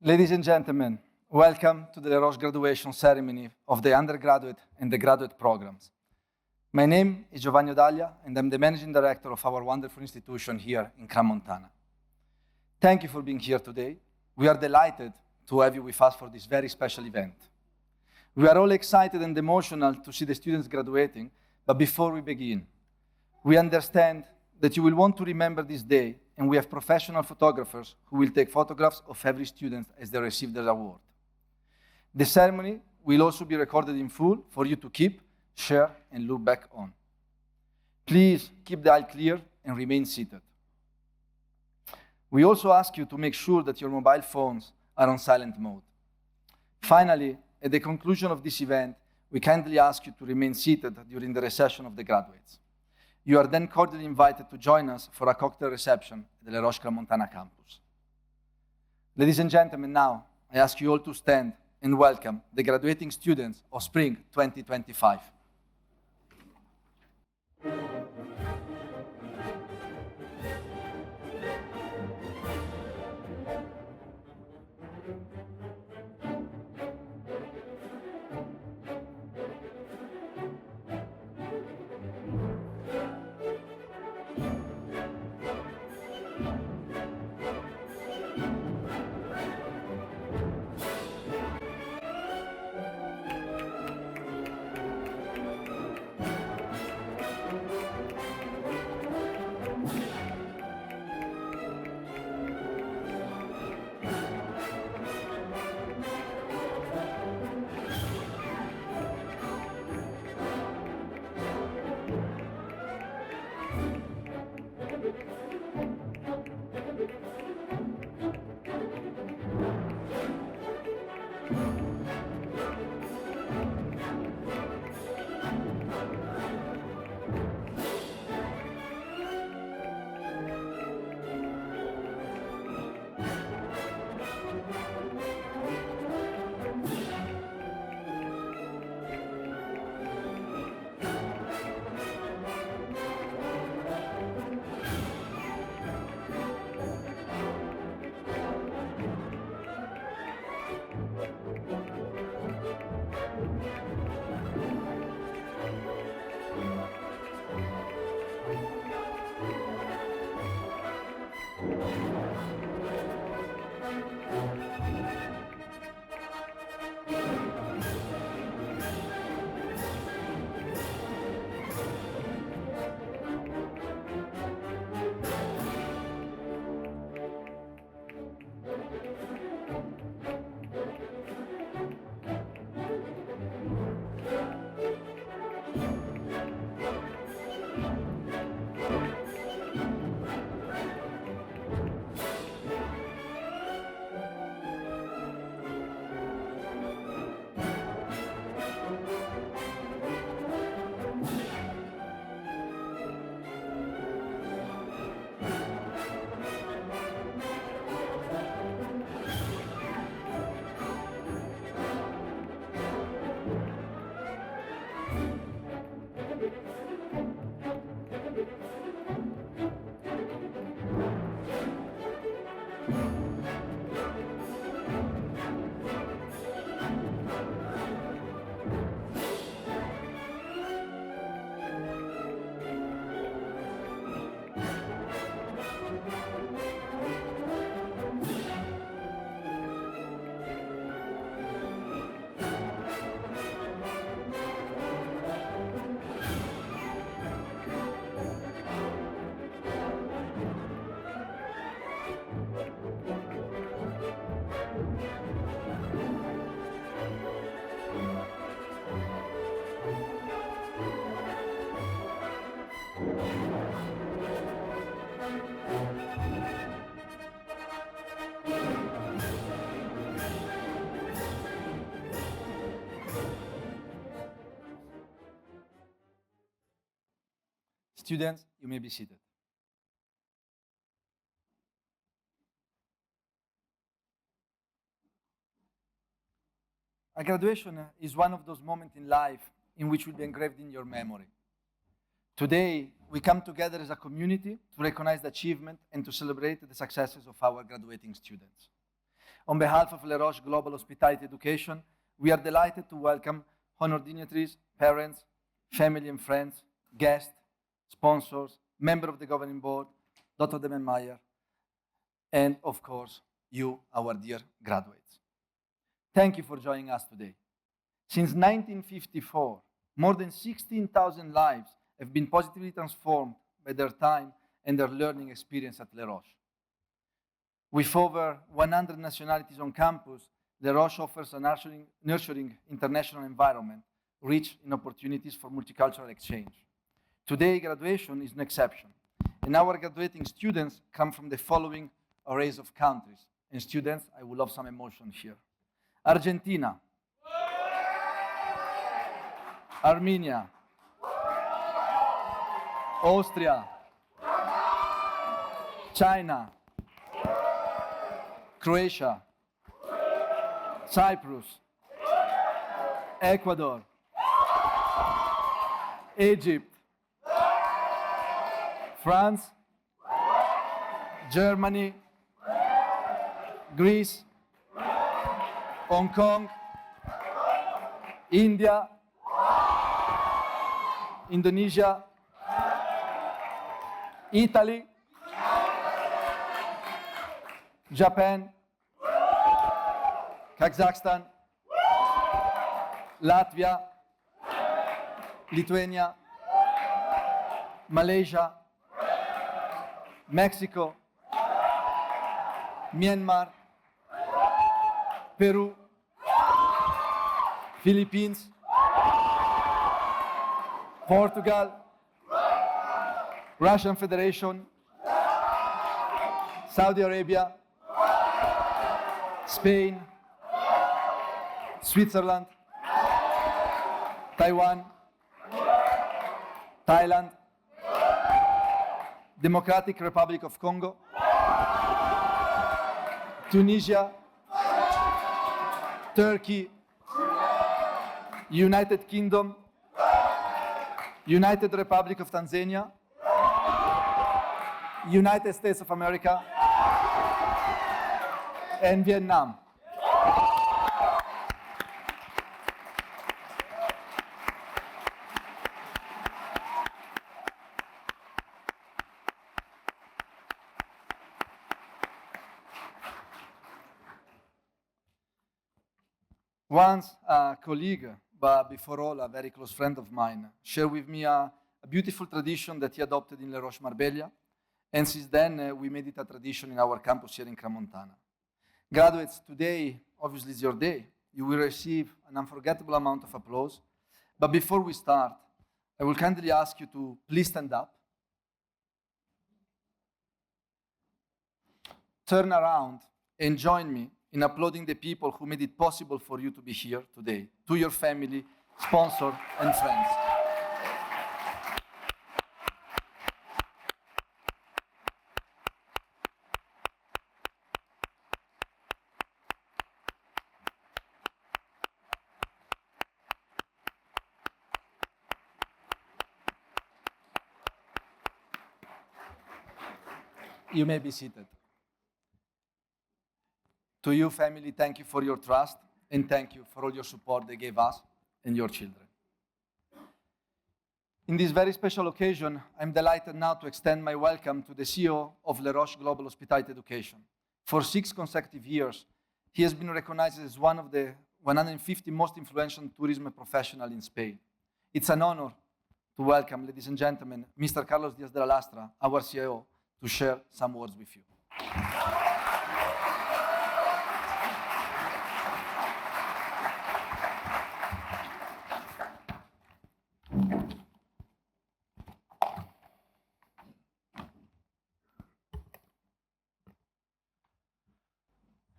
Ladies and gentlemen, welcome to the Roches graduation ceremony of the undergraduate and the graduate programs. My name is Giovanni Odaglia, and I'm the managing director of our wonderful institution here in Crans-Montana. Thank you for being here today. We are delighted to have you with us for this very special event. We are all excited and emotional to see the students graduating, but before we begin, we understand that you will want to remember this day, and we have professional photographers who will take photographs of every student as they receive their award. The ceremony will also be recorded in full for you to keep, share, and look back on. Please keep the aisle clear and remain seated. We also ask you to make sure that your mobile phones are on silent mode. Finally, at the conclusion of this event, we kindly ask you to remain seated during the reception of the graduates. You are then cordially invited to join us for a cocktail reception at the Roches Crans-Montana campus. Ladies and gentlemen, now I ask you all to stand and welcome the graduating students of Spring 2025. Students, you may be seated. A graduation is one of those moments in life in which will be engraved in your memory. Today, we come together as a community to recognize the achievement and to celebrate the successes of our graduating students. On behalf of Le Roche Global Hospitality Education, we are delighted to welcome honored dignitaries, parents, family and friends, guests, sponsors, members of the governing board, Dr. Demenmeyer, and of course, you, our dear graduates. Thank you for joining us today. Since 1954, more than 16,000 lives have been positively transformed by their time and their learning experience at Le Roche. With over 100 nationalities on campus, Le Roche offers a nurturing international environment rich in opportunities for multicultural exchange. Today, graduation is no exception, and our graduating students come from the following arrays of countries. And students, I would love some emotion here. Argentina, Armenia, Austria, China, Croatia, Cyprus, Ecuador, Egypt, France, Germany, Greece, Hong Kong, India, Indonesia, Italy, Japan, Kazakhstan, Latvia, Lithuania, Malaysia, Mexico, Myanmar, Peru, Philippines, Portugal, Russian Federation, Saudi Arabia, Spain, Switzerland, Taiwan, Thailand, Democratic Republic of Congo, Tunisia, Turkey, United Kingdom, United Republic of Tanzania, United States of America, and Vietnam. Once a colleague, but before all a very close friend of mine, shared with me a beautiful tradition that he adopted in Le Roche Marbella, and since then we made it a tradition in our campus here in Crans-Montana. Graduates, today obviously is your day. You will receive an unforgettable amount of applause, but before we start, I will kindly ask you to please stand up, turn around, and join me in applauding the people who made it possible for you to be here today, to your family, sponsors, and friends. You may be seated. To you, family, thank you for your trust, and thank you for all your support they gave us and your children. In this very special occasion, I'm delighted now to extend my welcome to the CEO of Le Roche Global Hospitality Education. For 6 consecutive years, he has been recognized as one of the 150 most influential tourism professionals in Spain. It's an honor to welcome, ladies and gentlemen, Mr. Carlos Diaz de la Lastra, our CEO, to share some words with you.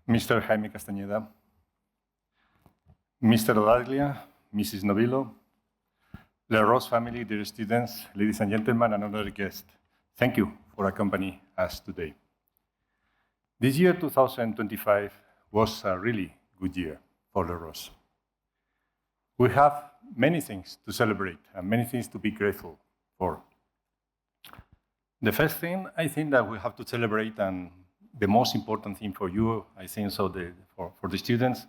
Mr. Jaime Castañeda, Mr. Odaglia, Mrs. Novillo, Le Roche family, dear students, ladies and gentlemen, and other guests, thank you for accompanying us today. This year, 2025, was a really good year for Le Roche. We have many things to celebrate and many things to be grateful for. The first thing I think that we have to celebrate and the most important thing for you, I think, so for the students,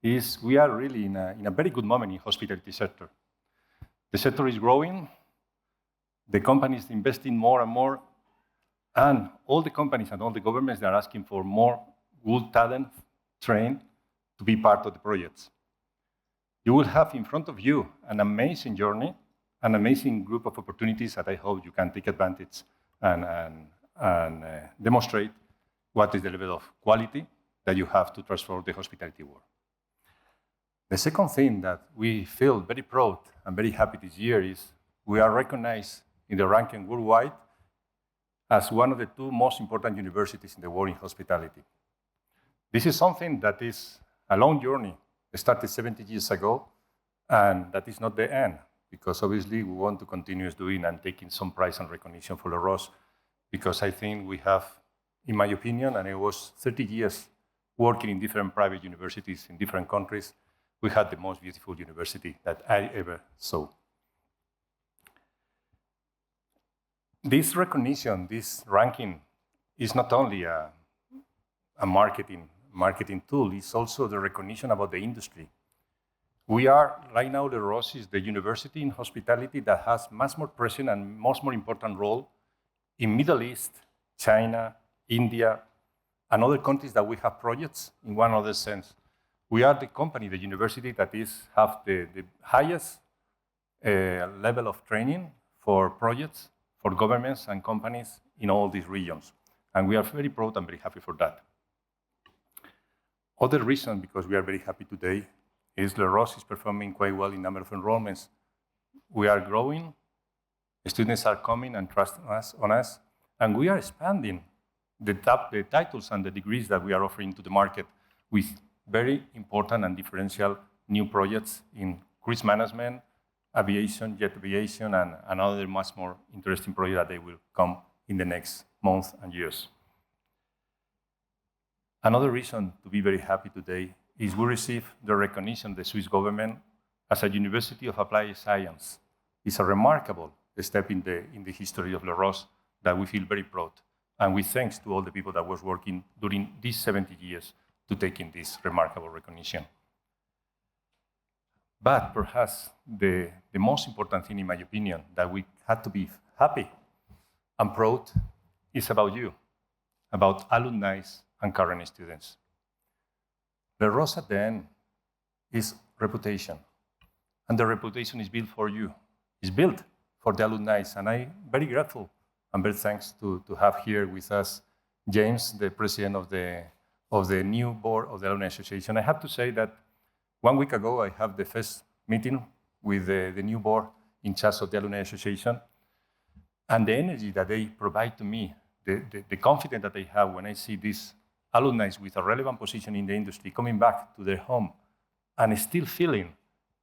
is we are really in a very good moment in hospitality sector. The sector is growing, the companies investing more and more, and all the companies and all the governments, they are asking for more good talent, trained, to be part of the projects. You will have in front of you an amazing journey, an amazing group of opportunities that I hope you can take advantage and demonstrate what is the level of quality that you have to transform the hospitality world. The second thing that we feel very proud and very happy this year is we are recognized in the ranking worldwide as one of the 2 most important universities in the world in hospitality. This is something that is a long journey. It started 70 years ago, and that is not the end, because obviously we want to continue doing and taking some prize and recognition for Roches, because I think we have, in my opinion, and I was 30 years working in different private universities in different countries, we had the most beautiful university that I ever saw. This recognition, this ranking, is not only a marketing tool, it's also the recognition about the industry. We are, right now, the Roches is the university in hospitality that has much more present and much more important role in Middle East, China, India, and other countries that we have projects in one other sense. We are the company, the university that have the highest level of training for projects, for governments and companies in all these regions. And we are very proud and very happy for that. Other reason, because we are very happy today, is Roches is performing quite well in number of enrollments. We are growing, students are coming and trusting on us, and we are expanding the titles and the degrees that we are offering to the market with very important and differential new projects in cruise management, aviation, jet aviation, and other much more interesting projects that they will come in the next months and years. Another reason to be very happy today is we receive the recognition of the Swiss government as a University of Applied Science. It's a remarkable step in the history of Roches that we feel very proud. And we thanks to all the people that was working during these 70 years to taking this remarkable recognition. But perhaps the most important thing, in my opinion, that we had to be happy and proud is about you, about alumni and current students. The Roches at the end is reputation, and the reputation is built for you. It's built for the alumni, and I'm very grateful and very thanks to have here with us James, the president of the new board of the Alumni Association. I have to say that 1 week ago, I had the first meeting with the new board in charge of the Alumni Association, and the energy that they provide to me, the confidence that they have when I see these alumni with a relevant position in the industry coming back to their home and still feeling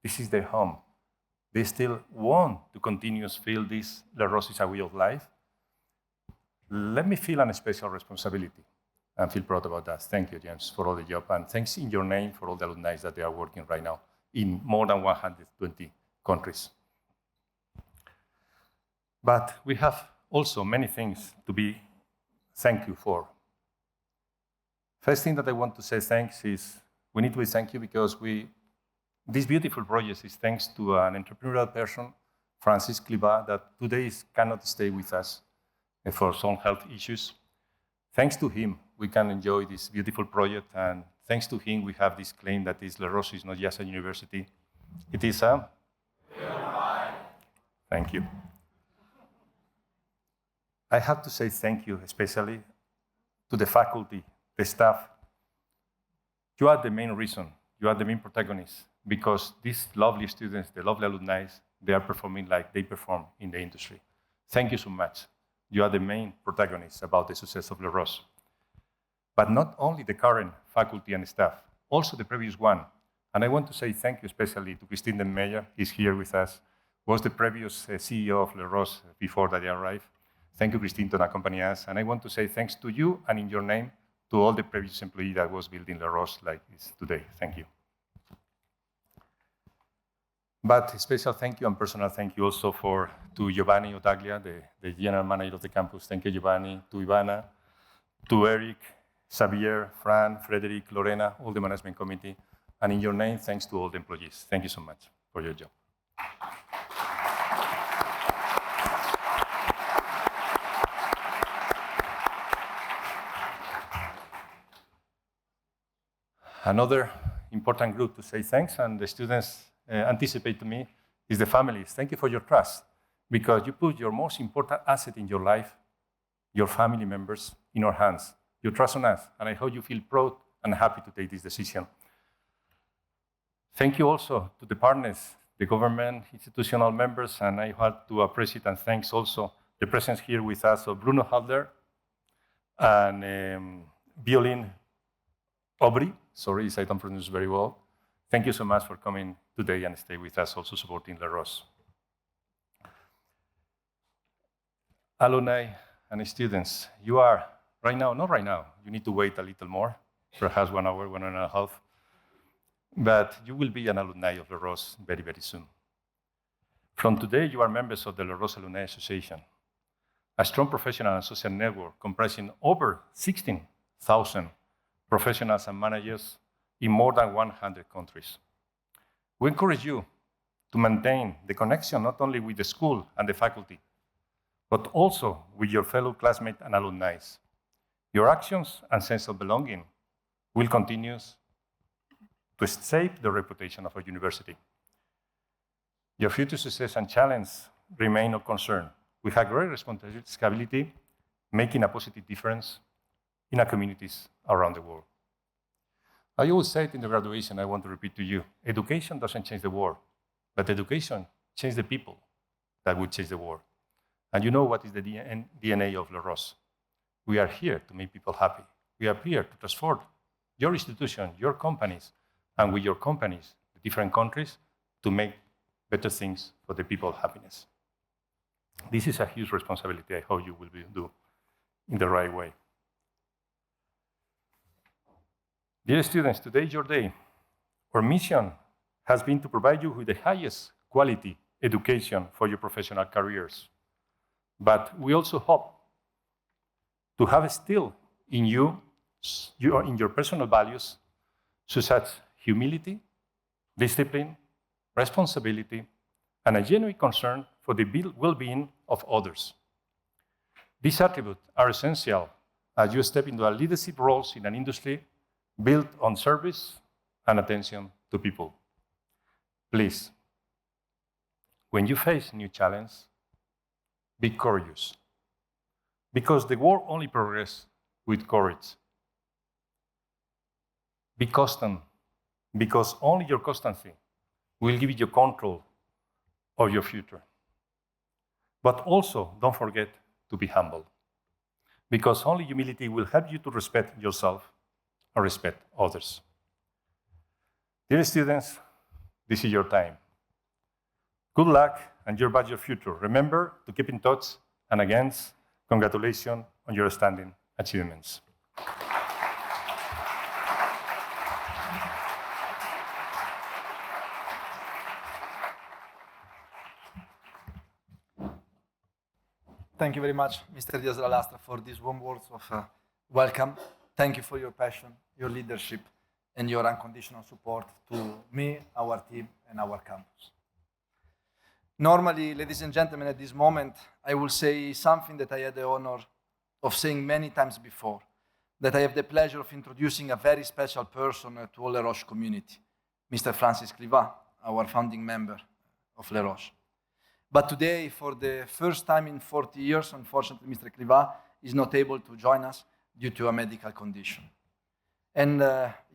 this is their home. They still want to continue to feel this, the Roches is a way of life. Let me feel a special responsibility and feel proud about that. Thank you, James, for all the job, and thanks in your name for all the alumni that they are working right now in more than 120 countries. But we have also many things to be thank you for. First thing that I want to say thanks is we need to be thank you because this beautiful project is thanks to an entrepreneurial person, Francis Cliva, that today cannot stay with us for some health issues. Thanks to him, we can enjoy this beautiful project, and thanks to him, we have this claim that Roches is not just a university, it is a... Thank you. I have to say thank you, especially to the faculty, the staff. You are the main reason, you are the main protagonists, because these lovely students, the lovely alumni, they are performing like they perform in the industry. Thank you so much. You are the main protagonists about the success of Roches. But not only the current faculty and staff, also the previous one. And I want to say thank you especially to Christine Denmeyer, who is here with us, was the previous CEO of Roches before that they arrived. Thank you, Christine, to accompany us. And I want to say thanks to you and in your name to all the previous employees that was building Roches like this today. Thank you. But a special thank you and personal thank you also to Giovanni Ottaglia, the general manager of the campus. Thank you, Giovanni, to Ivana, to Eric, Xavier, Fran, Frederic, Lorena, all the management committee, and in your name, thanks to all the employees. Thank you so much for your job. Another important group to say thanks, and the students anticipate to me, is the families. Thank you for your trust, because you put your most important asset in your life, your family members, in our hands. You trust on us, and I hope you feel proud and happy to take this decision. Thank you also to the partners, the government, institutional members, and I want to appreciate and thanks also the presence here with us of Bruno Halder and Violin Aubry. Sorry if I don't pronounce very well. Thank you so much for coming today and stay with us, also supporting La Roche. Alumni and students, you are right now, not right now, you need to wait a little more, perhaps 1 hour, 1.5 hours, but you will be an alumni of La Roche very, very soon. From today, you are members of the La Roche Alumni Association, a strong professional and social network comprising over 16,000 professionals and managers in more than 100 countries. We encourage you to maintain the connection not only with the school and the faculty, but also with your fellow classmates and alumni. Your actions and sense of belonging will continue to shape the reputation of our university. Your future success and challenge remain of concern. We have great responsibility making a positive difference in our communities around the world. I always say it in the graduation, I want to repeat to you, education doesn't change the world, but education changes the people that will change the world. And you know what is the DNA of La Roche. We are here to make people happy. We are here to transform your institution, your companies, and with your companies, the different countries, to make better things for the people's happiness. This is a huge responsibility. I hope you will do in the right way. Dear students, today is your day. Our mission has been to provide you with the highest quality education for your professional careers. But we also hope to have still in you, in your personal values, such as humility, discipline, responsibility, and a genuine concern for the well-being of others. These attributes are essential as you step into leadership roles in an industry built on service and attention to people. Please, when you face new challenges, be courageous, because the world only progresses with courage. Be constant, because only your constancy will give you control of your future. But also, don't forget to be humble, because only humility will help you to respect yourself and respect others. Dear students, this is your time. Good luck and your bright future. Remember to keep in touch, and again, congratulations on your outstanding achievements. Thank you very much, Mr. Diaz de la Lastra, for these warm words of welcome. Thank you for your passion, your leadership, and your unconditional support to me, our team, and our campus. Normally, ladies and gentlemen, at this moment, I will say something that I had the honor of saying many times before, that I have the pleasure of introducing a very special person to all La Roche community, Mr. Francis Clivat, our founding member of La Roche. But today, for the first time in 40 years, unfortunately, Mr. Clivat is not able to join us due to a medical condition. And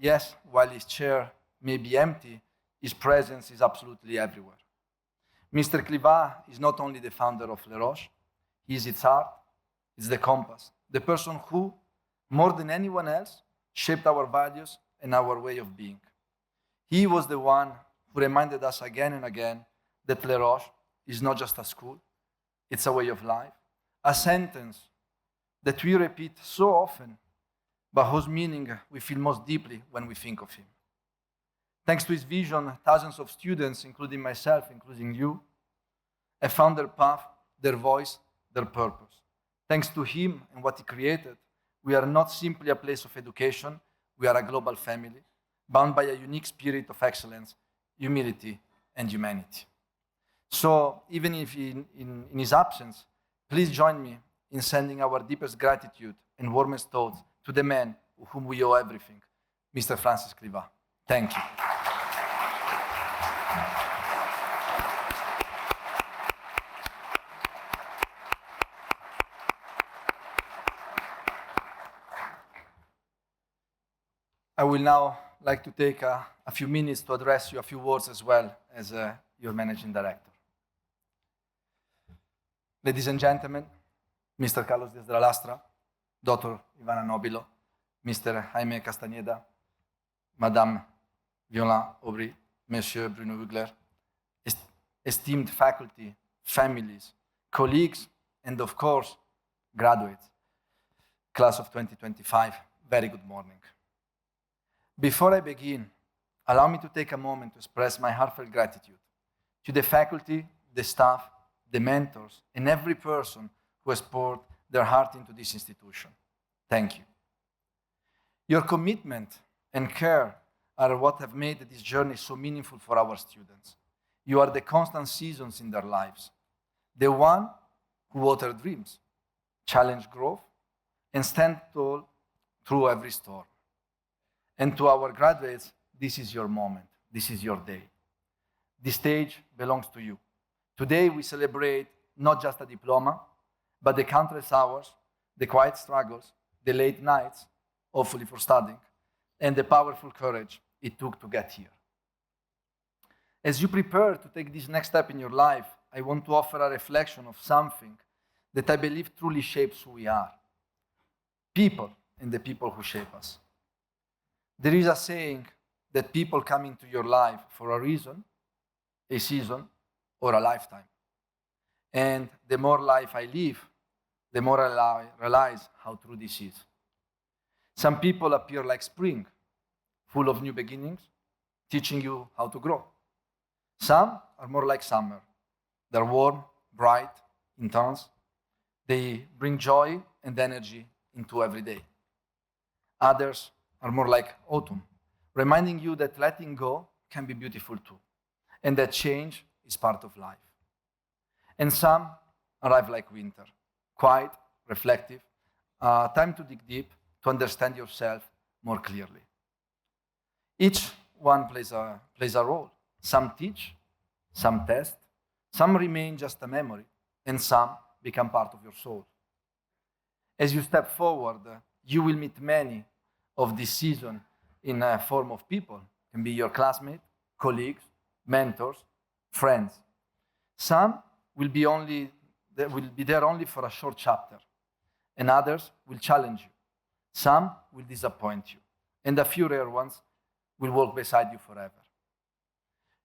yes, while his chair may be empty, his presence is absolutely everywhere. Mr. Clivat is not only the founder of La Roche, he is its heart, it's the compass, the person who, more than anyone else, shaped our values and our way of being. He was the one who reminded us again and again that La Roche is not just a school, it's a way of life, a sentence that we repeat so often, but whose meaning we feel most deeply when we think of him. Thanks to his vision, thousands of students, including myself, including you, have found their path, their voice, their purpose. Thanks to him and what he created, we are not simply a place of education, we are a global family, bound by a unique spirit of excellence, humility, and humanity. So, even if in his absence, please join me in sending our deepest gratitude and warmest thoughts to the man to whom we owe everything, Mr. Francis Crivat. Thank you. I will now like to take a few minutes to address you a few words as well as your managing director. Ladies and gentlemen, Mr. Carlos Diaz de la Lastra, Dr. Ivana Nobilo, Mr. Jaime Castañeda, Madame Violin Aubry, Monsieur Bruno Hugler, esteemed faculty, families, colleagues, and of course, graduates, class of 2025, very good morning. Before I begin, allow me to take a moment to express my heartfelt gratitude to the faculty, the staff, the mentors, and every person who has poured their heart into this institution. Thank you. Your commitment and care are what have made this journey so meaningful for our students. You are the constant seasons in their lives, the one who water dreams, challenge growth, and stand tall through every storm. And to our graduates, this is your moment. This is your day. This stage belongs to you. Today, we celebrate not just a diploma, but the countless hours, the quiet struggles, the late nights, hopefully for studying, and the powerful courage it took to get here. As you prepare to take this next step in your life, I want to offer a reflection of something that I believe truly shapes who we are. People and the people who shape us. There is a saying that people come into your life for a reason, a season, or a lifetime. And the more life I live, the more I realize how true this is. Some people appear like spring, full of new beginnings, teaching you how to grow. Some are more like summer. They're warm, bright, intense. They bring joy and energy into every day. Others are more like autumn, reminding you that letting go can be beautiful too, and that change is part of life. And some arrive like winter, quiet, reflective, time to dig deep, to understand yourself more clearly. Each one plays a role. Some teach, some test, some remain just a memory, and some become part of your soul. As you step forward, you will meet many of this season in a form of people. It can be your classmates, colleagues, mentors, friends. Some will be there only for a short chapter, and others will challenge you. Some will disappoint you, and a few rare ones will walk beside you forever.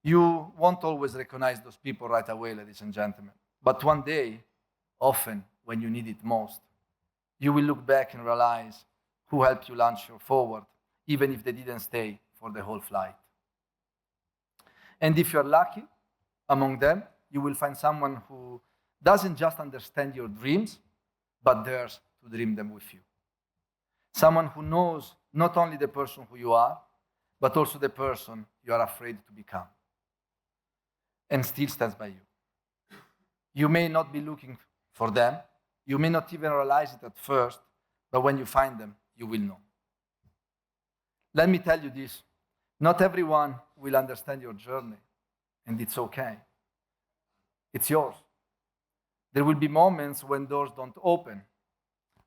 You won't always recognize those people right away, ladies and gentlemen, but one day, often when you need it most, you will look back and realize who helped you launch you forward, even if they didn't stay for the whole flight. And if you're lucky, among them, you will find someone who doesn't just understand your dreams, but dares to dream them with you. Someone who knows not only the person who you are, but also the person you are afraid to become, and still stands by you. You may not be looking for them, you may not even realize it at first, but when you find them, you will know. Let me tell you this, not everyone will understand your journey, and it's okay. It's yours. There will be moments when doors don't open,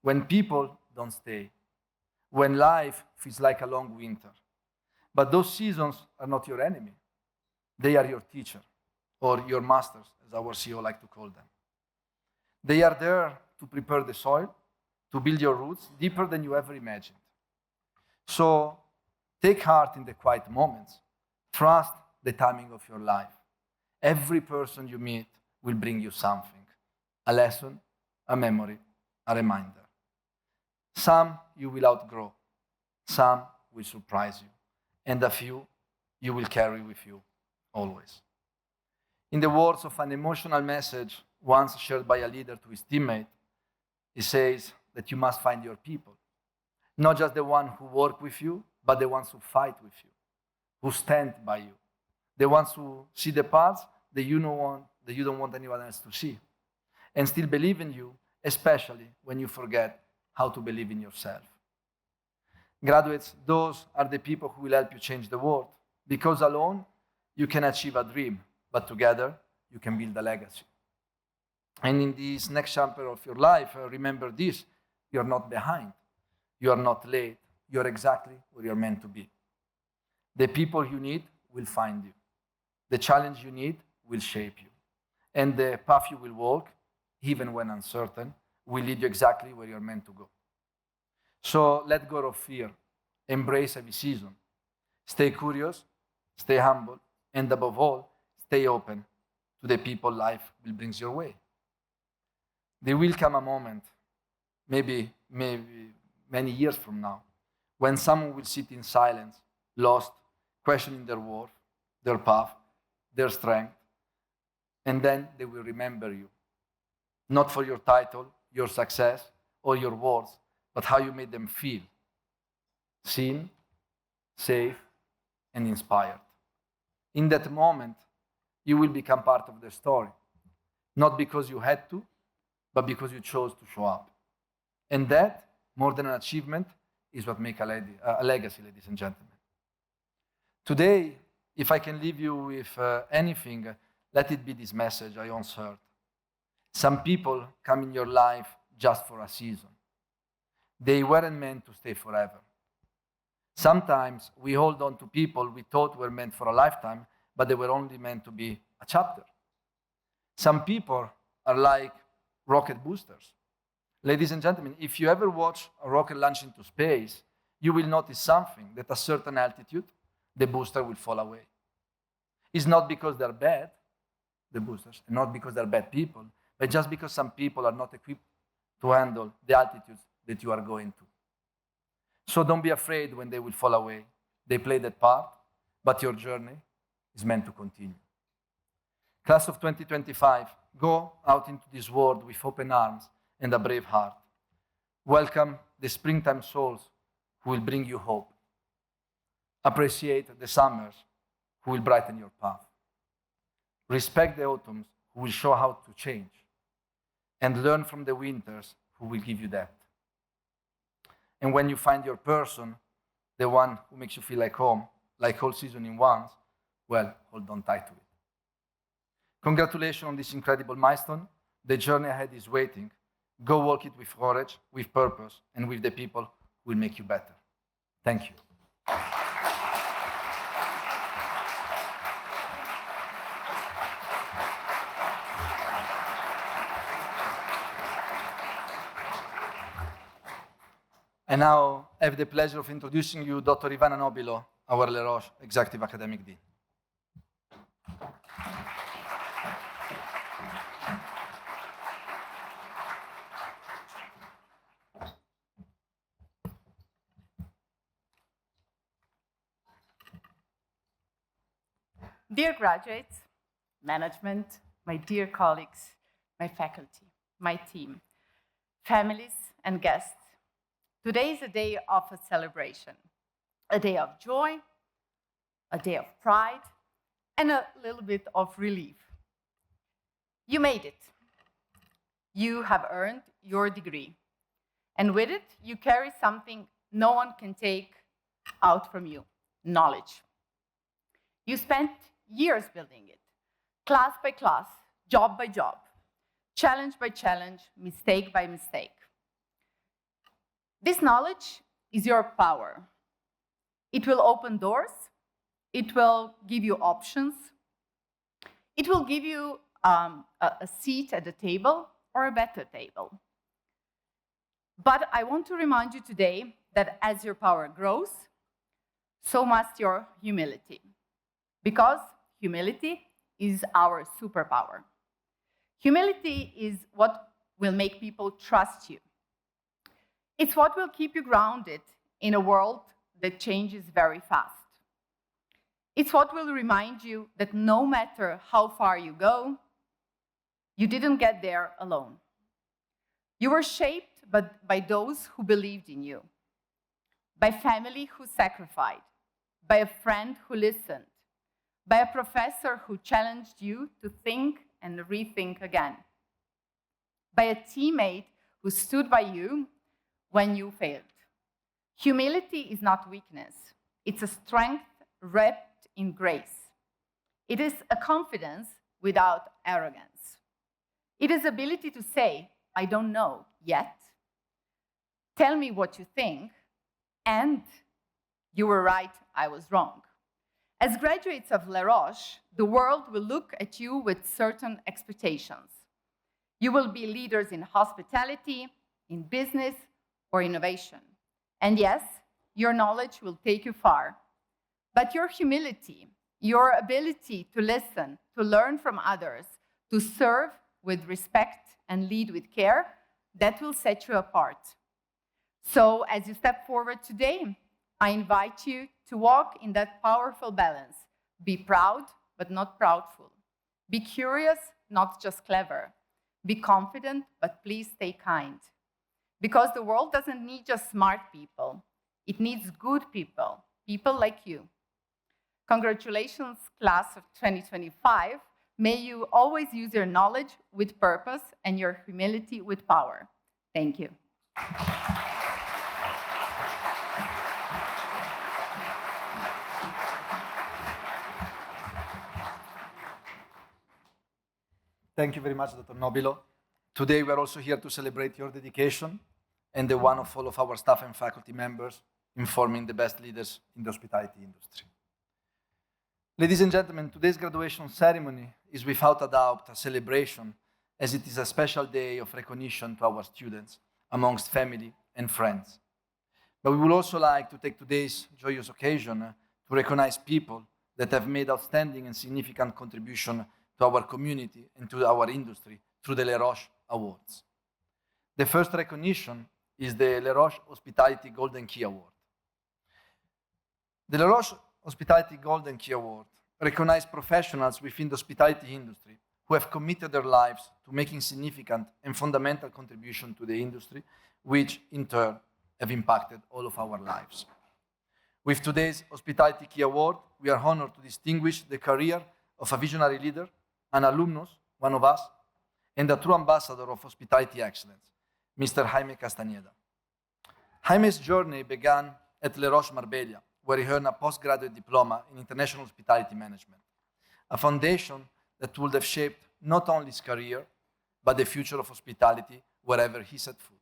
when people don't stay, when life feels like a long winter. But those seasons are not your enemy. They are your teacher, or your masters, as our CEO likes to call them. They are there to prepare the soil, to build your roots deeper than you ever imagined. So take heart in the quiet moments. Trust the timing of your life. Every person you meet will bring you something, a lesson, a memory, a reminder. Some you will outgrow, some will surprise you, and a few you will carry with you always. In the words of an emotional message once shared by a leader to his teammate, he says that you must find your people. Not just the ones who work with you, but the ones who fight with you, who stand by you, the ones who see the parts that you don't want anyone else to see, and still believe in you, especially when you forget how to believe in yourself. Graduates, those are the people who will help you change the world, because alone you can achieve a dream, but together you can build a legacy. And in this next chapter of your life, remember this: you're not behind, you are not late, you're exactly where you're meant to be. The people you need will find you. The challenge you need will shape you. And the path you will walk, even when uncertain, will lead you exactly where you're meant to go. So let go of fear, embrace every season, stay curious, stay humble, and above all, stay open to the people life will bring your way. There will come a moment, maybe many years from now, when someone will sit in silence, lost, questioning their worth, their path, their strength, and then they will remember you. Not for your title, your success, or your words, but how you made them feel. Seen, safe, and inspired. In that moment, you will become part of the story. Not because you had to, but because you chose to show up. And that, more than an achievement, is what makes a legacy, ladies and gentlemen. Today, if I can leave you with anything, let it be this message I once heard. Some people come in your life just for a season. They weren't meant to stay forever. Sometimes we hold on to people we thought were meant for a lifetime, but they were only meant to be a chapter. Some people are like rocket boosters. Ladies and gentlemen, if you ever watch a rocket launch into space, you will notice something, that at a certain altitude, the booster will fall away. It's not because they're bad, the boosters, and not because they're bad people, but just because some people are not equipped to handle the altitudes that you are going to. So don't be afraid when they will fall away. They play that part, but your journey is meant to continue. Class of 2025, go out into this world with open arms and a brave heart. Welcome the springtime souls who will bring you hope. Appreciate the summers who will brighten your path. Respect the autumns who will show how to change. And learn from the winters who will give you depth. And when you find your person, the one who makes you feel like home, like all season in once, well, hold on tight to it. Congratulations on this incredible milestone. The journey ahead is waiting. Go walk it with courage, with purpose, and with the people who will make you better. Thank you. And now I have the pleasure of introducing you Dr. Ivana Nobilo, our Roches Executive Academic Dean. Dear graduates, management, my dear colleagues, my faculty, my team, families, and guests, today is a day of a celebration, a day of joy, a day of pride, and a little bit of relief. You made it. You have earned your degree. And with it, you carry something no one can take out from you, knowledge. You spent years building it, class by class, job by job, challenge by challenge, mistake by mistake. This knowledge is your power. It will open doors. It will give you options. It will give you a seat at the table or a better table. But I want to remind you today that as your power grows, so must your humility. Because humility is our superpower. Humility is what will make people trust you. It's what will keep you grounded in a world that changes very fast. It's what will remind you that no matter how far you go, you didn't get there alone. You were shaped by those who believed in you. by family who sacrificed, by a friend who listened, by a professor who challenged you to think and rethink again, by a teammate who stood by you when you failed. Humility is not weakness. It's a strength wrapped in grace. It is a confidence without arrogance. It is ability to say, I don't know yet. Tell me what you think, and you were right, I was wrong. As graduates of Les Roches, the world will look at you with certain expectations. You will be leaders in hospitality, in business, or innovation. And yes, your knowledge will take you far. But your humility, your ability to listen, to learn from others, to serve with respect and lead with care, that will set you apart. So as you step forward today, I invite you to walk in that powerful balance. Be proud, but not proudful. Be curious, not just clever. Be confident, but please stay kind. Because the world doesn't need just smart people. It needs good people, people like you. Congratulations, class of 2025. May you always use your knowledge with purpose and your humility with power. Thank you. Thank you very much, Dr. Nobilo. Today, we are also here to celebrate your dedication and the one of all of our staff and faculty members in forming the best leaders in the hospitality industry. Ladies and gentlemen, today's graduation ceremony is without a doubt a celebration, as it is a special day of recognition to our students amongst family and friends. But we would also like to take today's joyous occasion to recognize people that have made outstanding and significant contribution to our community and to our industry through the Les Roches Awards. The first recognition is the Les Roches Hospitality Golden Key Award. The Les Roches Hospitality Golden Key Award recognizes professionals within the hospitality industry who have committed their lives to making significant and fundamental contribution to the industry, which in turn have impacted all of our lives. With today's Hospitality Key Award, we are honored to distinguish the career of a visionary leader, an alumnus, one of us, and a true ambassador of hospitality excellence, Mr. Jaime Castañeda. Jaime's journey began at Les Roches Marbella, where he earned a postgraduate diploma in international hospitality management, a foundation that would have shaped not only his career, but the future of hospitality wherever he set foot.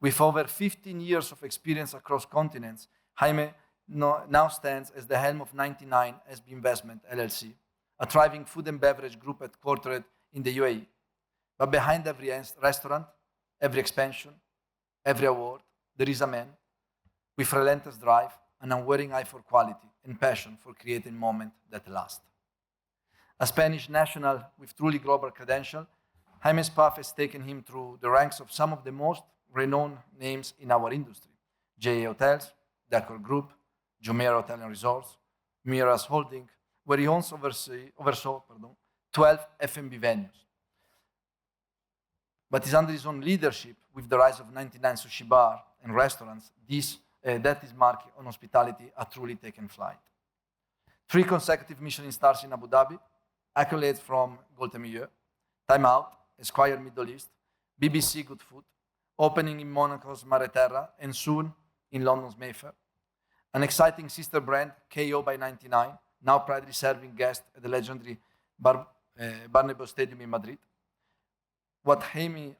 With over 15 years of experience across continents, Jaime now stands as the helm of 99 SB Investment LLC, a thriving food and beverage group headquartered in the UAE. But behind every restaurant, every expansion, every award, there is a man with relentless drive, an unwavering eye for quality, and passion for creating moments that last. A Spanish national with truly global credential, Jaime's path has taken him through the ranks of some of the most renowned names in our industry: JA Hotels, Decor Group, Jumeirah Hotel and Resorts, Miras Holding, where he oversaw 12 F&B venues. But it's under his own leadership, with the rise of 99 sushi bar and restaurants, that is marking on hospitality a truly taken flight. 3 consecutive Michelin stars in Abu Dhabi, accolades from Golden Milieu, Time Out, Esquire Middle East, BBC Good Food, opening in Monaco's Mare Terra, and soon in London's Mayfair. An exciting sister brand, KO by 99, now proudly serving guests at the legendary Bernabeu Stadium in Madrid. What Jaime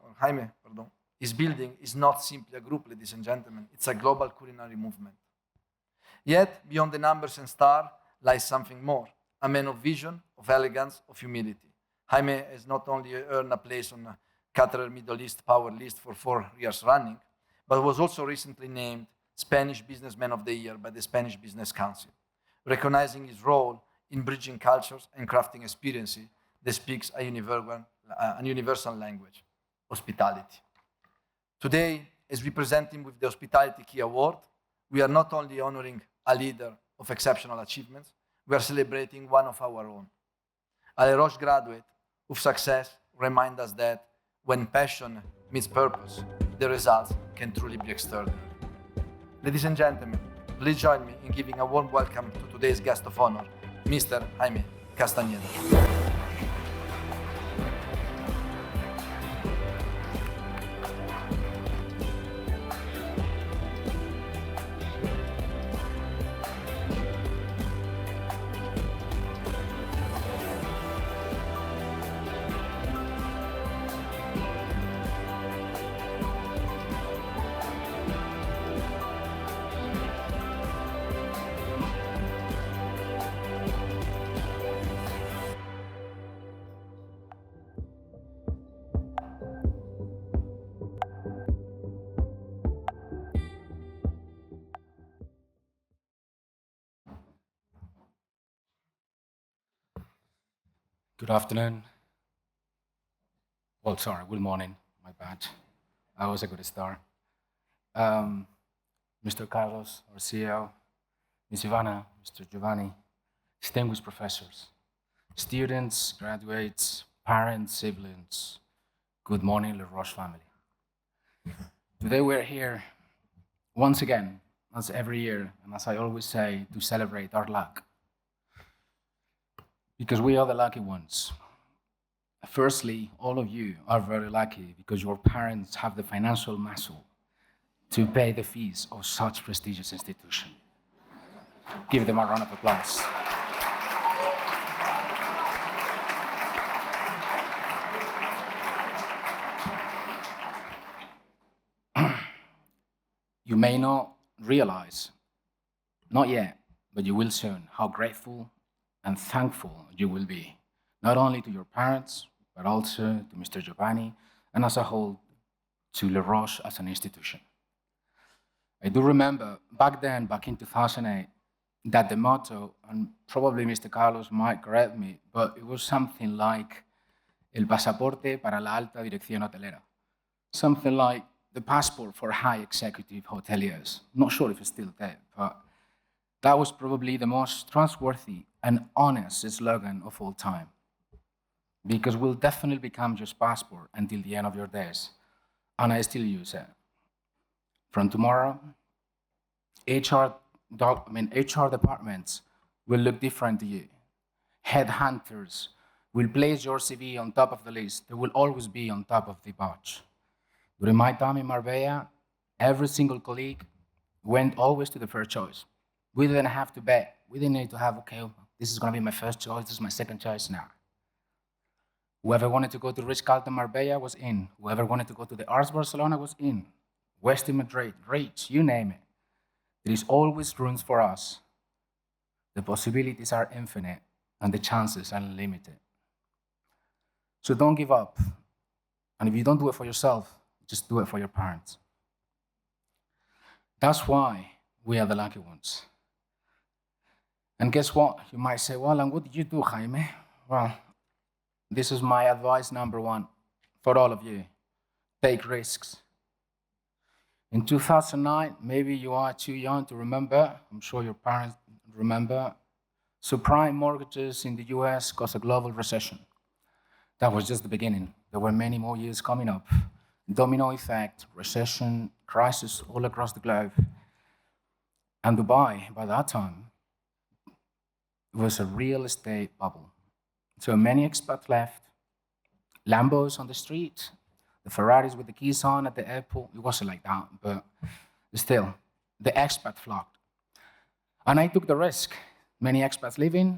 is building is not simply a group, ladies and gentlemen. It's a global culinary movement. Yet, beyond the numbers and stars lies something more, a man of vision, of elegance, of humility. Jaime has not only earned a place on the Qatar Middle East Power List for 4 years running, but was also recently named Spanish Businessman of the Year by the Spanish Business Council, recognizing his role in bridging cultures and crafting experiences that speaks a universal language, hospitality. Today, as we present him with the Hospitality Key Award, we are not only honoring a leader of exceptional achievements, we are celebrating one of our own. A Les Roches graduate whose success reminds us that when passion meets purpose, the results can truly be extraordinary. Ladies and gentlemen, please join me in giving a warm welcome to today's guest of honor, Mr. Jaime Castañeda. Good afternoon. Well, sorry, good morning. My bad. I was a good start. Mr. Carlos, our CEO, Ms. Ivana, Mr. Giovanni, distinguished professors, students, graduates, parents, siblings, good morning, the Roche family. Today we're here once again, as every year, and as I always say, to celebrate our luck. Because we are the lucky ones. Firstly, all of you are very lucky because your parents have the financial muscle to pay the fees of such prestigious institution. Give them a round of applause. You may not realize, not yet, but you will soon, how grateful and thankful you will be, not only to your parents, but also to Mr. Giovanni, and as a whole, to Le Roche as an institution. I do remember back then, back in 2008, that the motto, and probably Mr. Carlos might correct me, but it was something like el pasaporte para la alta dirección hotelera. Something like the passport for high executive hoteliers. Not sure if it's still there, but that was probably the most trustworthy and honest slogan of all time. Because we'll definitely become just passport until the end of your days. And I still use it. From tomorrow, HR departments will look different to you. Headhunters will place your CV on top of the list. They will always be on top of the batch. During my time in Marbella, every single colleague went always to the first choice. We didn't have to bet. We didn't need to have, okay, this is going to be my first choice, this is my second choice now. Whoever wanted to go to Ritz-Carlton Marbella was in. Whoever wanted to go to the Arts Barcelona was in. Westin Madrid, Roches, you name it. There is always room for us. The possibilities are infinite and the chances are unlimited. So don't give up. And if you don't do it for yourself, just do it for your parents. That's why we are the lucky ones. And guess what? You might say, well, and what did you do, Jaime? Well, this is my advice number one for all of you. Take risks. In 2009, maybe you are too young to remember, I'm sure your parents remember, subprime mortgages in the US caused a global recession. That was just the beginning. There were many more years coming up. Domino effect, recession, crisis all across the globe. And Dubai, by that time, was a real estate bubble. So many expats left, Lambos on the street, the Ferraris with the keys on at the airport. It wasn't like that, but still, the expat flocked. And I took the risk. Many expats leaving,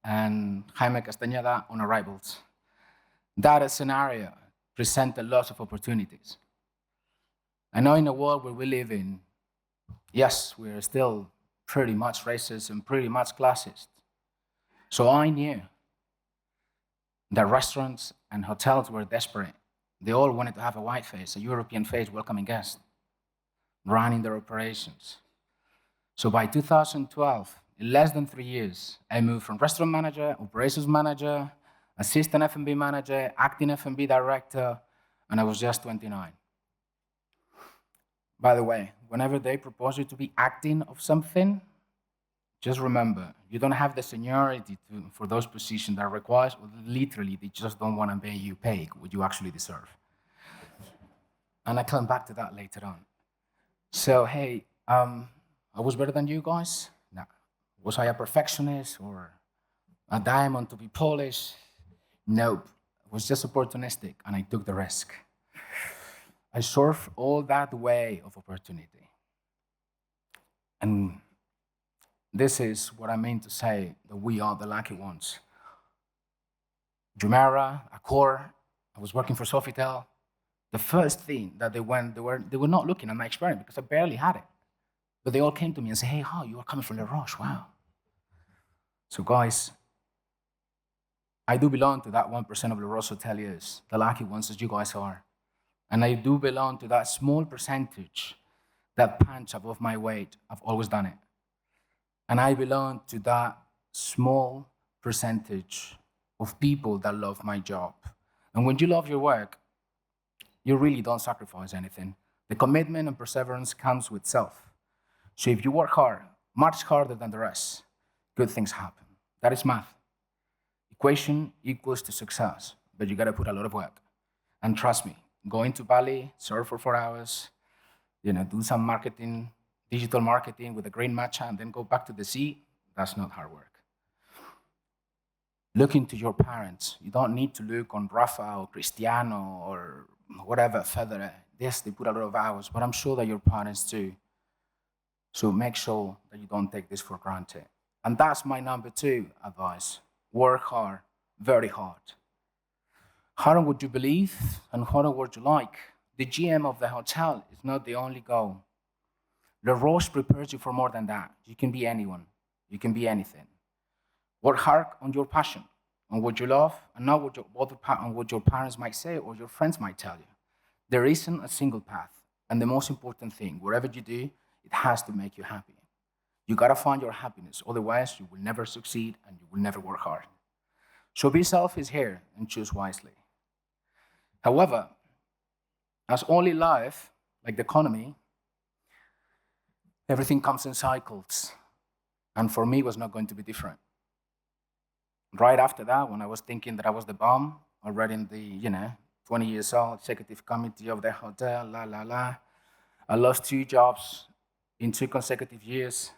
and Jaime Castañeda on arrivals. That scenario presented lots of opportunities. I know in a world where we live in, yes, we're still pretty much racist and pretty much classist. So I knew that restaurants and hotels were desperate. They all wanted to have a white face, a European face welcoming guests, running their operations. So by 2012, in less than 3 years, I moved from restaurant manager, operations manager, assistant F&B manager, acting F&B director, and I was just 29. By the way, whenever they propose you to be acting of something, just remember, you don't have the seniority for those positions that requires, or literally, they just don't want to pay what you actually deserve. And I come back to that later on. So, hey, I was better than you guys? No. Was I a perfectionist or a diamond to be polished? Nope. I was just opportunistic and I took the risk. I surfed all that wave of opportunity. And this is what I mean to say that we are the lucky ones. Jumeirah, Accor, I was working for Sofitel. The first thing that they were not looking at my experience because I barely had it. But they all came to me and said, hey, how you are coming from Roches, wow. So guys, I do belong to that 1% of the Roches hoteliers, the lucky ones as you guys are. And I do belong to that small percentage that punch above my weight. I've always done it. And I belong to that small percentage of people that love my job. And when you love your work, you really don't sacrifice anything. The commitment and perseverance comes with self. So if you work hard, much harder than the rest, good things happen. That is math. Equation equals to success, but you gotta put a lot of work. And trust me, going to Bali, surf for 4 hours, do some marketing, digital marketing with a green matcha, and then go back to the sea, that's not hard work. Look into your parents. You don't need to look on Rafa or Cristiano or whatever, Federer. Yes, they put a lot of hours, but I'm sure that your parents do. So make sure that you don't take this for granted. And that's my number 2 advice. Work hard, very hard. Harder would you believe and harder would you like. The GM of the hotel is not the only goal. Le Roche prepares you for more than that. You can be anyone. You can be anything. Work hard on your passion, on what you love, and not on what your parents might say or your friends might tell you. There isn't a single path. And the most important thing, wherever you do, it has to make you happy. You gotta find your happiness, otherwise you will never succeed and you will never work hard. So be selfish here and choose wisely. However, as only life, like the economy, everything comes in cycles. And for me, it was not going to be different. Right after that, when I was thinking that I was the bomb, already in the, 20 years old, executive committee of the hotel, I lost 2 jobs in 2 consecutive years.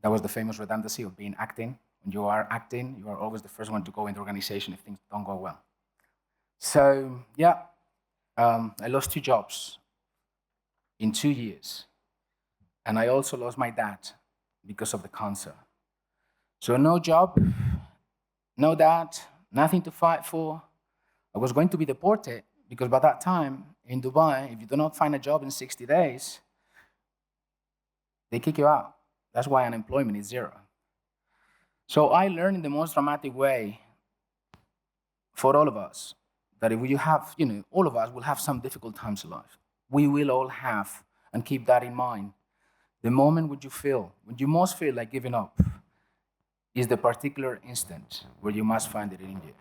That was the famous redundancy of being acting. When you are acting, you are always the first one to go in the organization if things don't go well. So, I lost 2 jobs in 2 years. And I also lost my dad because of the cancer. So no job, no dad, nothing to fight for. I was going to be deported because by that time in Dubai, if you do not find a job in 60 days, they kick you out. That's why unemployment is 0. So I learned in the most dramatic way for all of us that if you have, all of us will have some difficult times in life. We will all have, and keep that in mind. The moment when you most feel like giving up, is the particular instant where you must find it in you.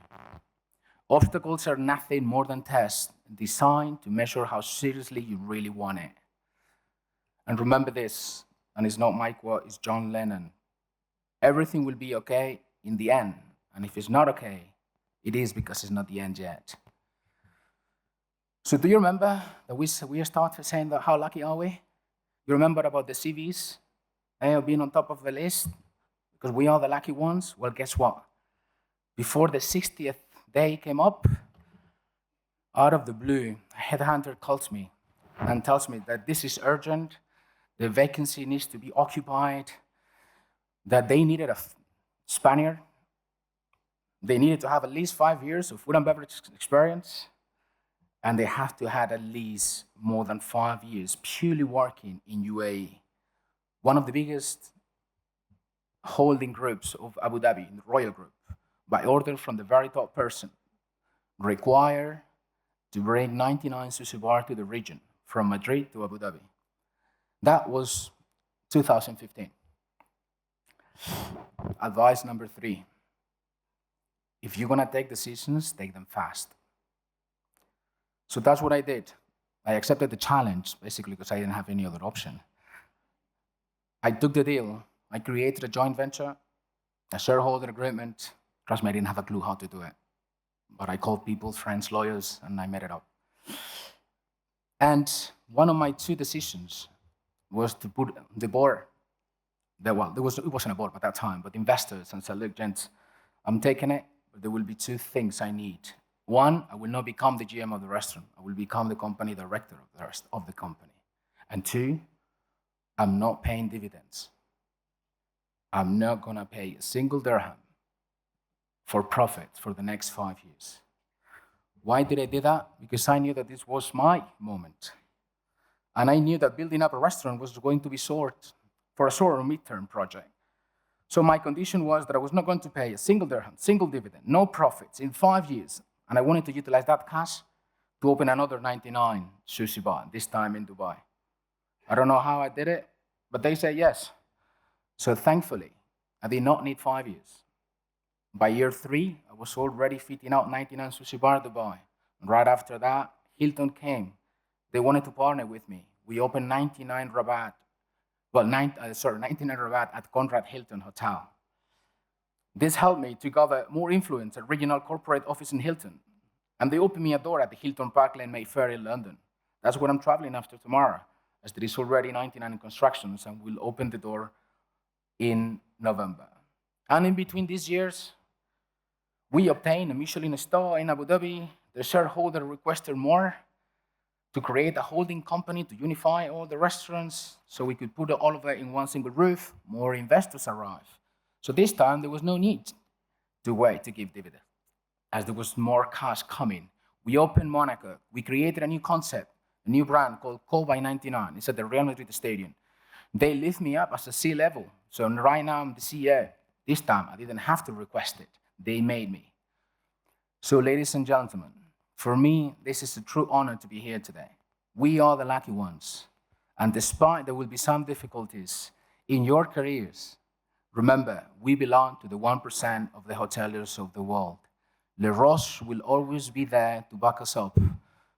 Obstacles are nothing more than tests designed to measure how seriously you really want it. And remember this, and it's not my quote, it's John Lennon. Everything will be okay in the end, and if it's not okay, it is because it's not the end yet. So do you remember that we started saying that how lucky are we? You remember about the CVs being on top of the list? Because we are the lucky ones. Well, guess what? Before the 60th day came up, out of the blue, a headhunter calls me and tells me that this is urgent, the vacancy needs to be occupied, that they needed a Spaniard, they needed to have at least 5 years of food and beverage experience, and they have to have at least more than 5 years purely working in UAE, one of the biggest holding groups of Abu Dhabi, the Royal Group, by order from the very top person, required to bring 99 sushi bar to the region, from Madrid to Abu Dhabi. That was 2015. Advice number 3. If you're gonna take decisions, take them fast. So that's what I did. I accepted the challenge, basically because I didn't have any other option. I took the deal. I created a joint venture, a shareholder agreement. Trust me, I didn't have a clue how to do it. But I called people, friends, lawyers, and I made it up. And one of my 2 decisions was to put the board, it wasn't a board at that time, but investors, and said, look, gents, I'm taking it, but there will be two things I need. One, I will not become the GM of the restaurant. I will become the company director of the rest of the company. And two, I'm not paying dividends. I'm not gonna pay a single dirham for profit for the next 5 years. Why did I do that? Because I knew that this was my moment. And I knew that building up a restaurant was going to be short or midterm project. So my condition was that I was not going to pay a single dirham, single dividend, no profits in 5 years. And I wanted to utilize that cash to open another 99 sushi bar, this time in Dubai. I don't know how I did it, but they said yes. So thankfully, I did not need 5 years. By year 3, I was already fitting out 99 sushi bar Dubai. And right after that, Hilton came. They wanted to partner with me. We opened 99 Rabat at Conrad Hilton Hotel. This helped me to gather more influence at regional corporate office in Hilton. And they opened me a door at the Hilton Park Lane Mayfair in London. That's where I'm traveling after tomorrow, as there is already 99 in constructions, and we'll open the door in November. And in between these years, we obtained a Michelin star in Abu Dhabi. The shareholder requested more to create a holding company to unify all the restaurants so we could put all of that in one single roof. More investors arrived. So this time, there was no need to wait to give dividend, as there was more cash coming. We opened Monaco. We created a new concept, a new brand called Call by 99. It's at the Real Madrid Stadium. They lift me up as a C-level. So right now, I'm the CEO. This time, I didn't have to request it. They made me. So ladies and gentlemen, for me, this is a true honor to be here today. We are the lucky ones. And despite there will be some difficulties in your careers, remember, we belong to the 1% of the hoteliers of the world. Le Roche will always be there to back us up.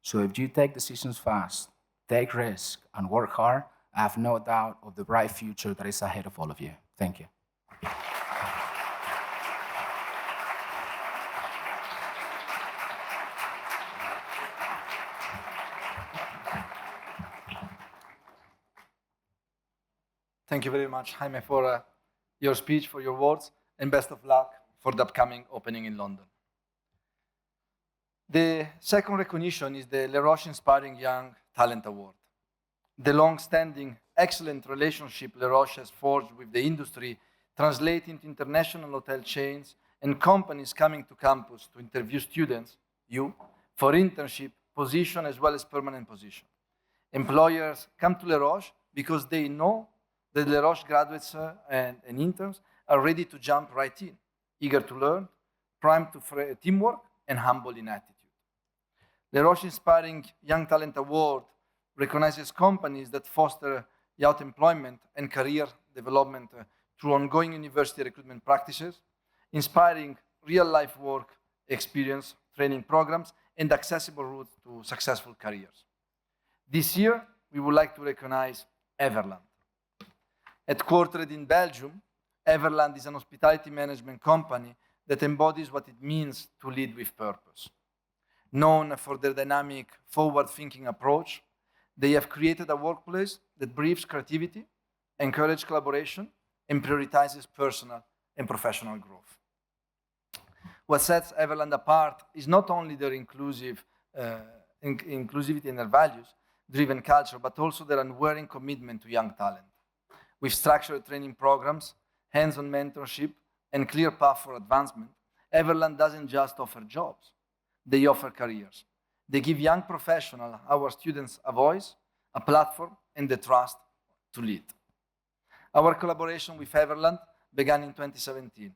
So if you take decisions fast, take risks, and work hard, I have no doubt of the bright future that is ahead of all of you. Thank you. Thank you very much, Jaime, for your speech, for your words, and best of luck for the upcoming opening in London. The second recognition is the Le Roche Inspiring Young Talent Award. The long-standing, excellent relationship Le Roche has forged with the industry translates into international hotel chains and companies coming to campus to interview students, you, for internship, position, as well as permanent position. Employers come to Le Roche because they know that Le Roche graduates and interns are ready to jump right in, eager to learn, primed to teamwork, and humble in attitude. Le Roche Inspiring Young Talent Award recognizes companies that foster youth employment and career development through ongoing university recruitment practices, inspiring real-life work experience, training programs, and accessible routes to successful careers. This year, we would like to recognize Everland. Headquartered in Belgium, Everland is an hospitality management company that embodies what it means to lead with purpose. Known for their dynamic, forward-thinking approach, they have created a workplace that breathes creativity, encourages collaboration, and prioritizes personal and professional growth. What sets Everland apart is not only their inclusivity and their values-driven culture, but also their unwavering commitment to young talent. With structured training programs, hands-on mentorship, and clear path for advancement, Everland doesn't just offer jobs, they offer careers. They give young professionals, our students, a voice, a platform, and the trust to lead. Our collaboration with Everland began in 2017,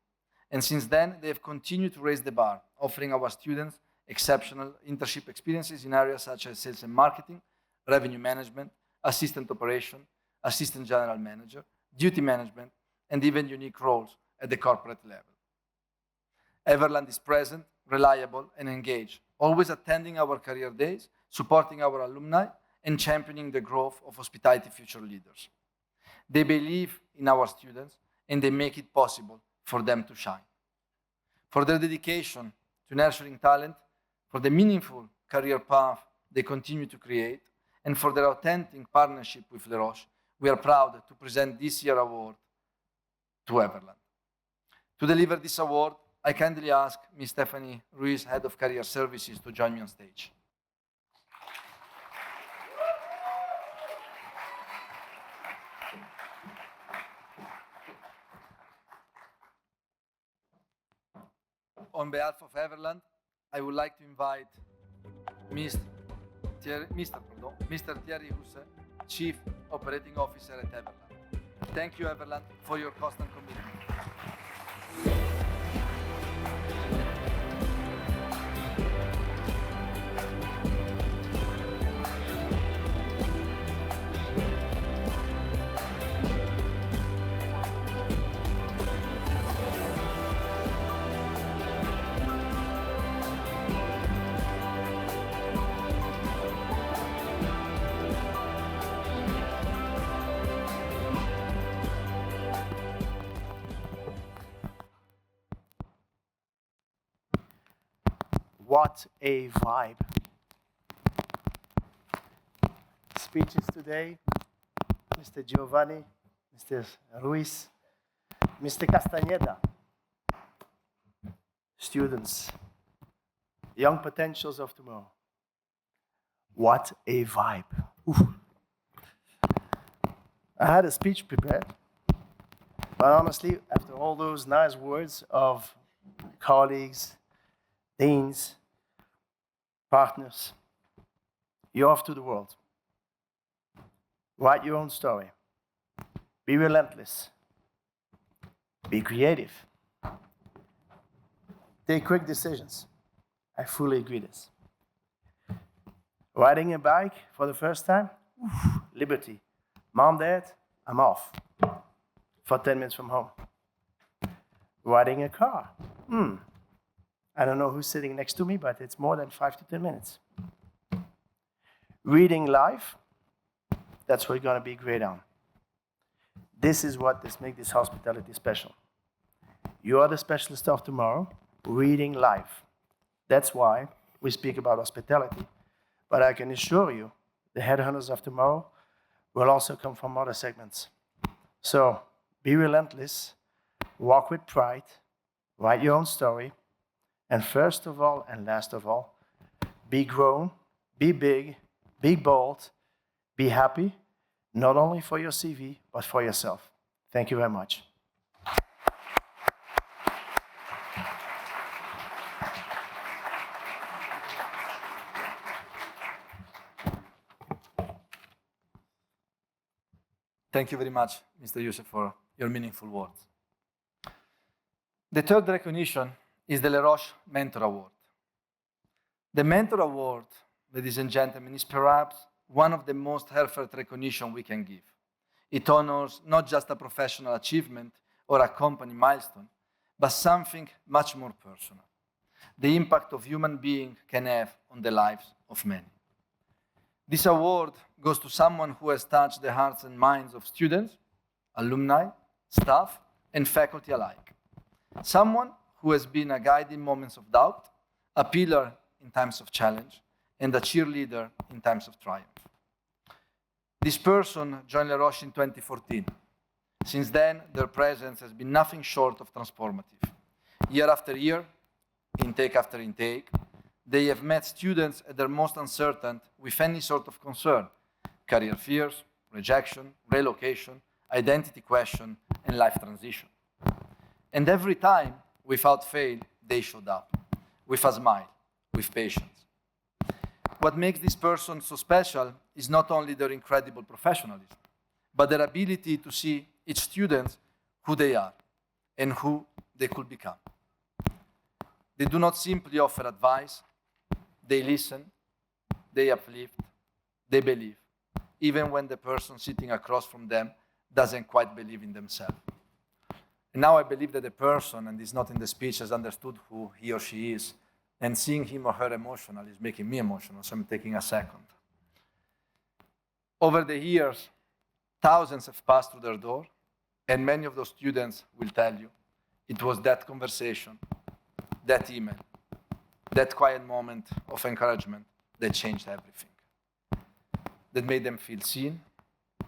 and since then, they have continued to raise the bar, offering our students exceptional internship experiences in areas such as sales and marketing, revenue management, assistant operation, assistant general manager, duty management, and even unique roles at the corporate level. Everland is present, reliable, and engaged, always attending our career days, supporting our alumni, and championing the growth of hospitality future leaders. They believe in our students, and they make it possible for them to shine. For their dedication to nurturing talent, for the meaningful career path they continue to create, and for their authentic partnership with Le Roche, we are proud to present this year's award to Everland. To deliver this award, I kindly ask Ms. Stephanie Ruiz, Head of Career Services, to join me on stage. On behalf of Everland, I would like to invite Mr. Thierry Roches, Chief Operating Officer at Everland. Thank you, Everland, for your constant commitment. What a vibe. Speeches today, Mr. Giovanni, Mr. Ruiz, Mr. Castañeda. Students, young potentials of tomorrow. What a vibe. Oof. I had a speech prepared, but honestly, after all those nice words of colleagues, deans, partners, you're off to the world. Write your own story. Be relentless. Be creative. Take quick decisions. I fully agree this. Riding a bike for the first time? Oof, liberty. Mom, Dad, I'm off. For 10 minutes from home. Riding a car? I don't know who's sitting next to me, but it's more than 5 to 10 minutes. Reading live, that's what you're going to be great on. This is what makes this hospitality special. You are the specialist of tomorrow, reading live. That's why we speak about hospitality. But I can assure you, the headhunters of tomorrow will also come from other segments. So be relentless, walk with pride, write your own story, and first of all, and last of all, be grown, be big, be bold, be happy, not only for your CV, but for yourself. Thank you very much. Thank you very much, Mr. Roches, for your meaningful words. The third recognition is the Roches Mentor Award. The Mentor Award, ladies and gentlemen, is perhaps one of the most heartfelt recognition we can give. It honors not just a professional achievement or a company milestone, but something much more personal. The impact of human being can have on the lives of many. This award goes to someone who has touched the hearts and minds of students, alumni, staff, and faculty alike. Someone who has been a guide in moments of doubt, a pillar in times of challenge, and a cheerleader in times of triumph. This person joined Le Roche in 2014. Since then, their presence has been nothing short of transformative. Year after year, intake after intake, they have met students at their most uncertain with any sort of concern: career fears, rejection, relocation, identity question, and life transition. And every time, without fail, they showed up, with a smile, with patience. What makes this person so special is not only their incredible professionalism, but their ability to see each student who they are and who they could become. They do not simply offer advice, they listen, they uplift, they believe, even when the person sitting across from them doesn't quite believe in themselves. And now I believe that the person, and is not in the speech, has understood who he or she is, and seeing him or her emotional is making me emotional, so I'm taking a second. Over the years, thousands have passed through their door, and many of those students will tell you it was that conversation, that email, that quiet moment of encouragement that changed everything, that made them feel seen,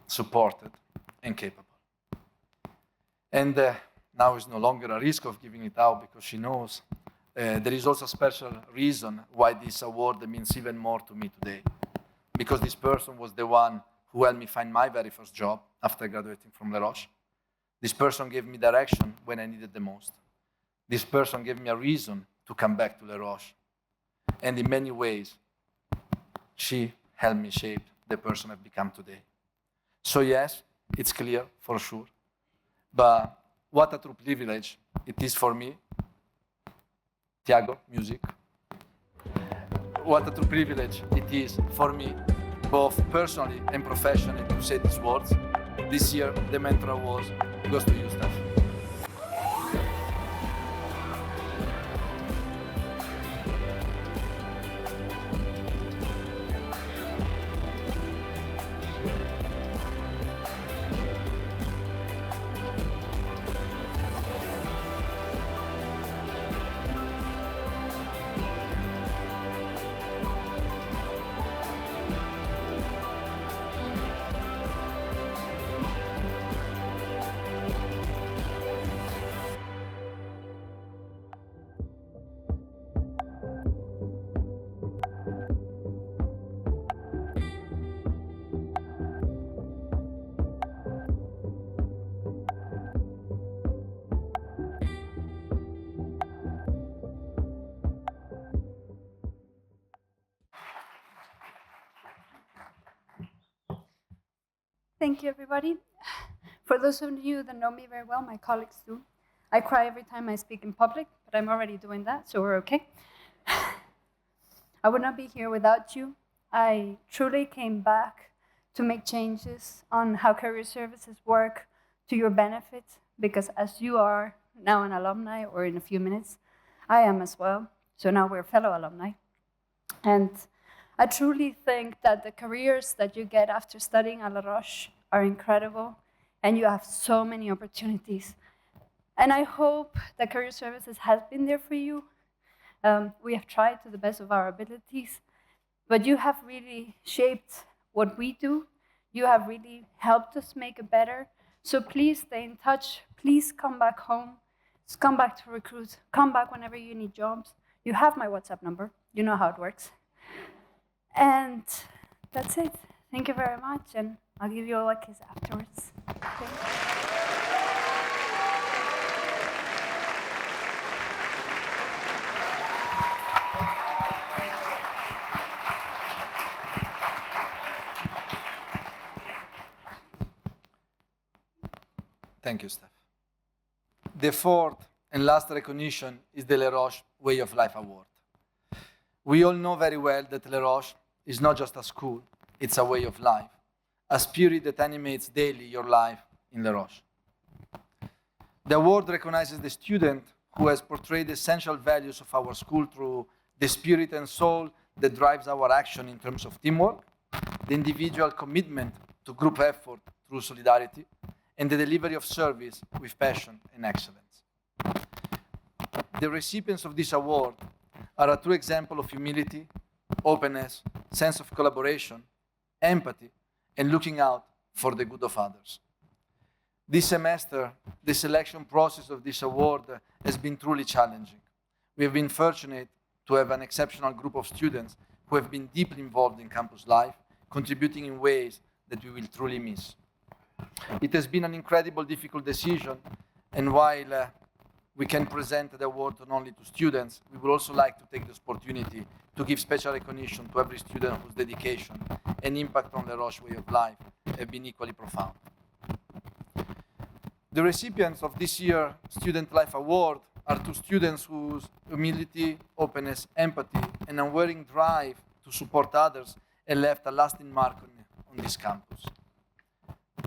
supported, and capable. And now is no longer a risk of giving it out because she knows there is also a special reason why this award means even more to me today. Because this person was the one who helped me find my very first job after graduating from Le Roche. This person gave me direction when I needed the most. This person gave me a reason to come back to Le Roche. And in many ways, she helped me shape the person I've become today. So yes, it's clear for sure. But what a true privilege it is for me. Tiago, music. What a true privilege it is for me, both personally and professionally, to say these words. This year, the Mentor Award goes to you, Steph. Thank you, everybody. For those of you that know me very well, my colleagues do, I cry every time I speak in public, but I'm already doing that, so we're okay. I would not be here without you. I truly came back to make changes on how career services work to your benefit, because as you are now an alumni, or in a few minutes, I am as well. So now we're fellow alumni. And I truly think that the careers that you get after studying at La Roche are incredible, and you have so many opportunities. And I hope that career services has been there for you. We have tried to the best of our abilities, but you have really shaped what we do. You have really helped us make it better. So please stay in touch. Please come back home. Just come back to recruit. Come back whenever you need jobs. You have my WhatsApp number. You know how it works. And that's it. Thank you very much, and I'll give you all a kiss afterwards. Thank you. Thank you, Steph. The fourth and last recognition is the Le Roche Way of Life Award. We all know very well that Le Roche is not just a school, it's a way of life, a spirit that animates daily your life in Le Roche. The award recognizes the student who has portrayed the essential values of our school through the spirit and soul that drives our action in terms of teamwork, the individual commitment to group effort through solidarity, and the delivery of service with passion and excellence. The recipients of this award are a true example of humility, openness, sense of collaboration, empathy, and looking out for the good of others. This semester, the selection process of this award has been truly challenging. We have been fortunate to have an exceptional group of students who have been deeply involved in campus life, contributing in ways that we will truly miss. It has been an incredible, difficult decision, and while we can present the award not only to students, we would also like to take this opportunity to give special recognition to every student whose dedication and impact on the Roche way of life have been equally profound. The recipients of this year's Student Life Award are two students whose humility, openness, empathy, and unwavering drive to support others have left a lasting mark on this campus.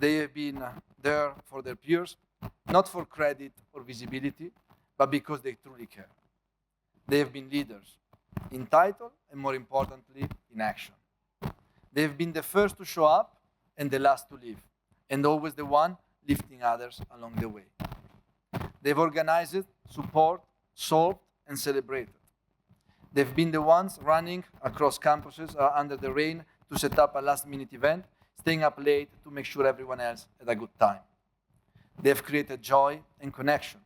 They have been there for their peers, not for credit or visibility, but because they truly care. They have been leaders, in title and more importantly, in action. They have been the first to show up and the last to leave, and always the one lifting others along the way. They've organized, support, solved, and celebrated. They've been the ones running across campuses under the rain to set up a last-minute event, staying up late to make sure everyone else had a good time. They have created joy and connection,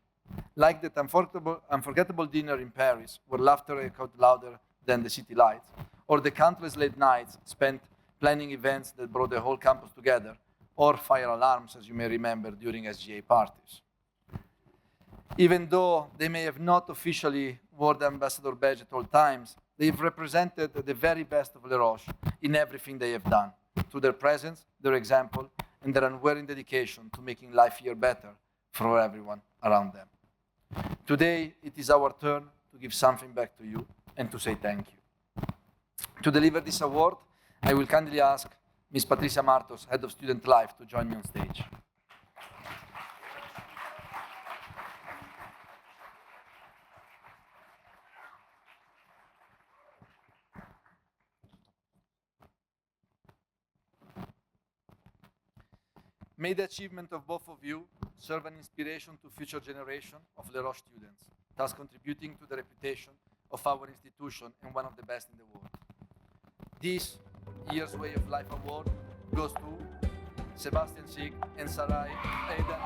like that unforgettable dinner in Paris where laughter echoed louder than the city lights, or the countless late nights spent planning events that brought the whole campus together, or fire alarms, as you may remember, during SGA parties. Even though they may have not officially worn the ambassador badge at all times, they've represented the very best of Les Roches in everything they have done, through their presence, their example, and their unwearying dedication to making life here better for everyone around them. Today, it is our turn to give something back to you and to say thank you. To deliver this award, I will kindly ask Ms. Patricia Martos, Head of Student Life, to join me on stage. May the achievement of both of you serve an inspiration to future generations of Les Roches students, thus contributing to the reputation of our institution and one of the best in the world. This year's Way of Life Award goes to Sebastian Sig and Sarai Aidan.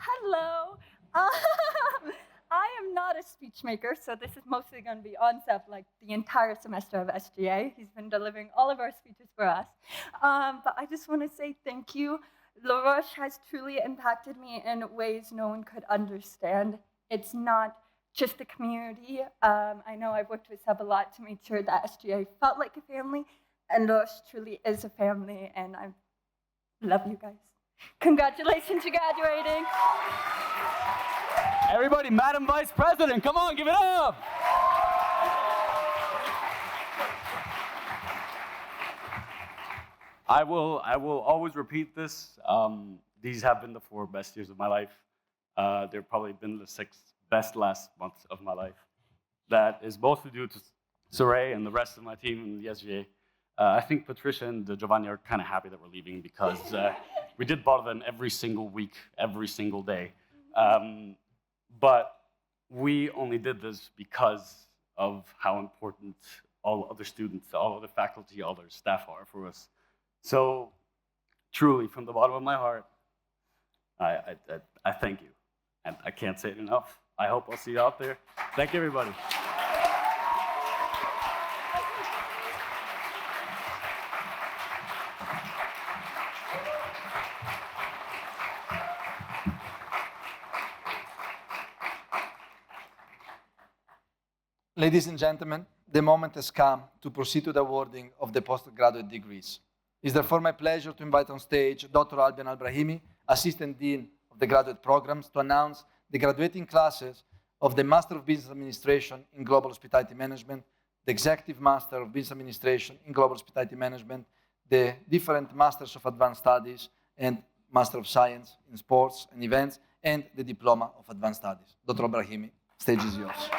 Hello. I am not a speech maker, so this is mostly going to be on Seb like the entire semester of SGA. He's been delivering all of our speeches for us. But I just want to say thank you. Les Roches has truly impacted me in ways no one could understand. It's not just a community. I know I've worked with Seb a lot to make sure that SGA felt like a family, and Les Roches truly is a family, and I love you guys. Congratulations, you're graduating. Everybody, Madam Vice President, come on, give it up. I will always repeat this. These have been the 4 best years of my life. They've probably been the 6 best last months of my life. That is mostly due to Saray and the rest of my team in the SGA. I think Patricia and Giovanni are kind of happy that we're leaving because we did bother them every single week, every single day. But we only did this because of how important all other students, all other faculty, all other staff are for us. So truly, from the bottom of my heart, I thank you. And I can't say it enough. I hope I'll see you out there. Thank you, everybody. Ladies and gentlemen, the moment has come to proceed to the awarding of the postgraduate degrees. It's therefore my pleasure to invite on stage Dr. Albian Al-Brahimi, Assistant Dean of the Graduate Programs, to announce the graduating classes of the Master of Business Administration in Global Hospitality Management, the Executive Master of Business Administration in Global Hospitality Management, the different Masters of Advanced Studies and Master of Science in Sports and Events, and the Diploma of Advanced Studies. Dr. Al-Brahimi, stage is yours.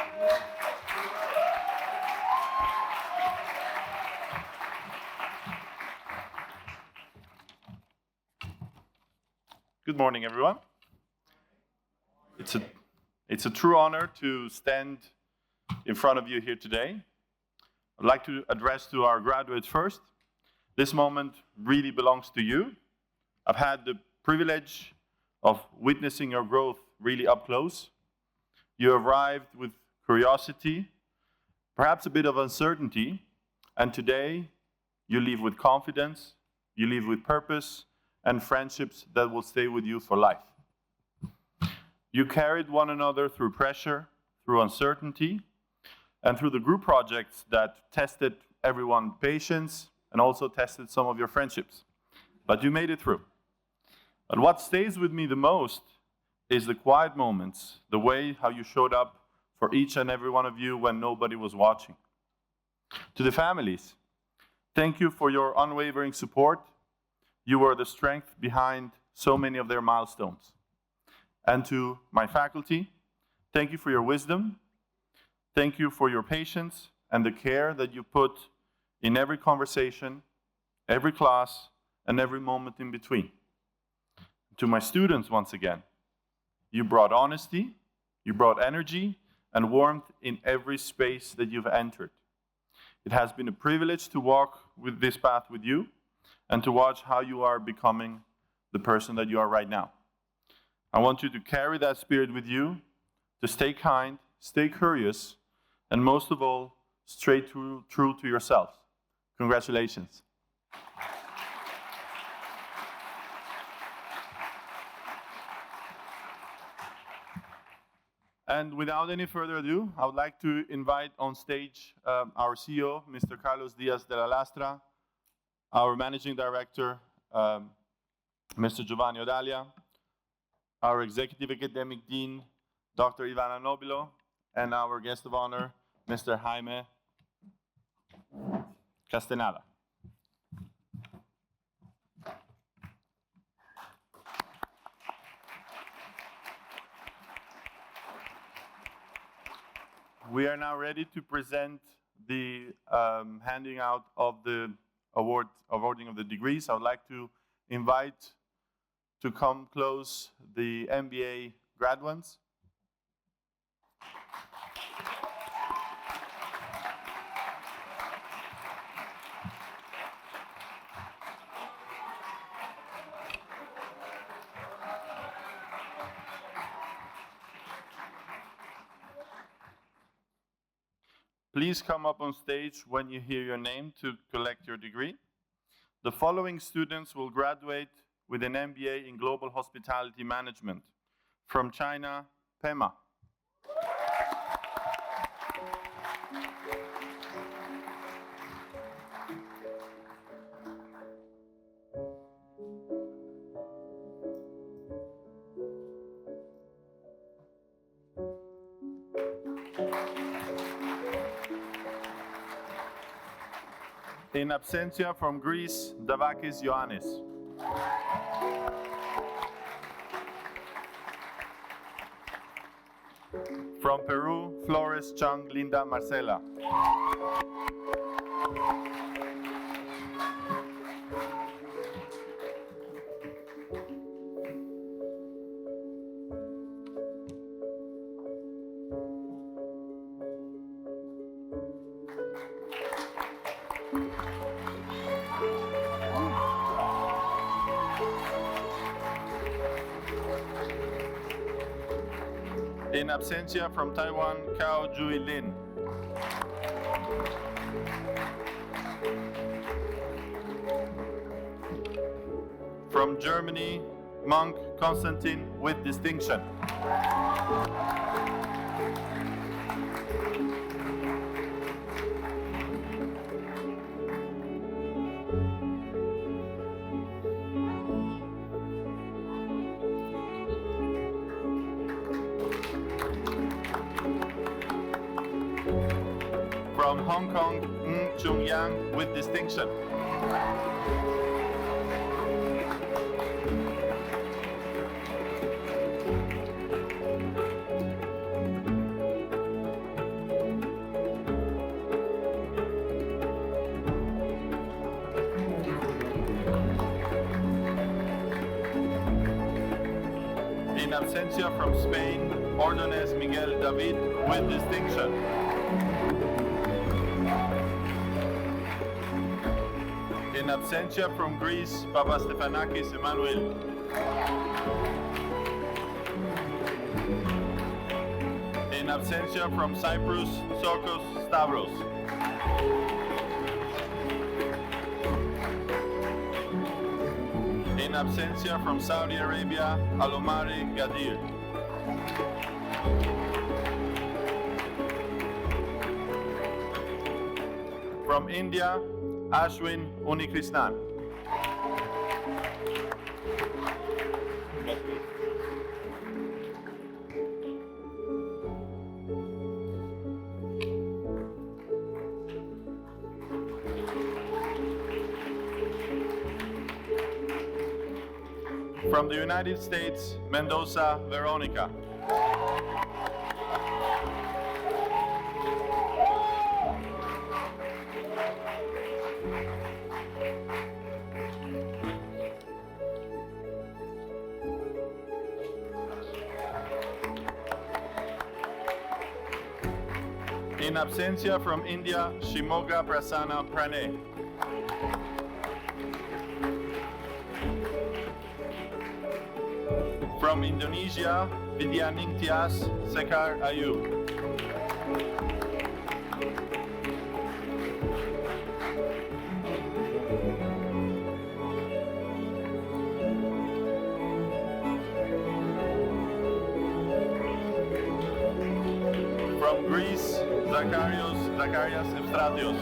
Good morning, everyone. It's a true honor to stand in front of you here today. I'd like to address to our graduates first. This moment really belongs to you. I've had the privilege of witnessing your growth really up close. You arrived with curiosity, perhaps a bit of uncertainty, and today you leave with confidence, you leave with purpose, and friendships that will stay with you for life. You carried one another through pressure, through uncertainty, and through the group projects that tested everyone's patience and also tested some of your friendships. But you made it through. And what stays with me the most is the quiet moments, the way how you showed up for each and every one of you when nobody was watching. To the families, thank you for your unwavering support. You were the strength behind so many of their milestones. And to my faculty, thank you for your wisdom. Thank you for your patience and the care that you put in every conversation, every class, and every moment in between. To my students, once again, you brought honesty, you brought energy, and warmth in every space that you've entered. It has been a privilege to walk with this path with you and to watch how you are becoming the person that you are right now. I want you to carry that spirit with you, to stay kind, stay curious, and most of all, stay true to yourselves. Congratulations. And without any further ado, I would like to invite on stage our CEO, Mr. Carlos Diaz de la Lastra, our Managing Director, Mr. Giovanni Odalia, our Executive Academic Dean, Dr. Ivana Nobilo, and our guest of honor, Mr. Jaime Castaneda. We are now ready to present the handing out of the awarding of the degrees. I would like to invite to come close the MBA graduates. Please come up on stage when you hear your name to collect your degree. The following students will graduate with an MBA in Global Hospitality Management. From China, Pema. In absentia from Greece, Davakis Ioannis. From Peru, Flores Chung Linda Marcela. In absentia from Taiwan, Cao Jui Lin. From Germany, Monk Konstantin with distinction. From Hong Kong, Ng Chung Yang with distinction. In absentia from Spain, Ordonez Miguel David with distinction. In absentia from Greece, Papastefanakis Emmanuel. In absentia from Cyprus, Sokos Stavros. In absentia from Saudi Arabia, Alomari Gadir. From India, Ashwin Unikrishnan. From the United States, Mendoza Veronica. In absentia from India, Shimoga Prasanna Pranay. From Indonesia, Vidyaning Tias Sekar Ayub. From Greece, Zacharias Efstratios.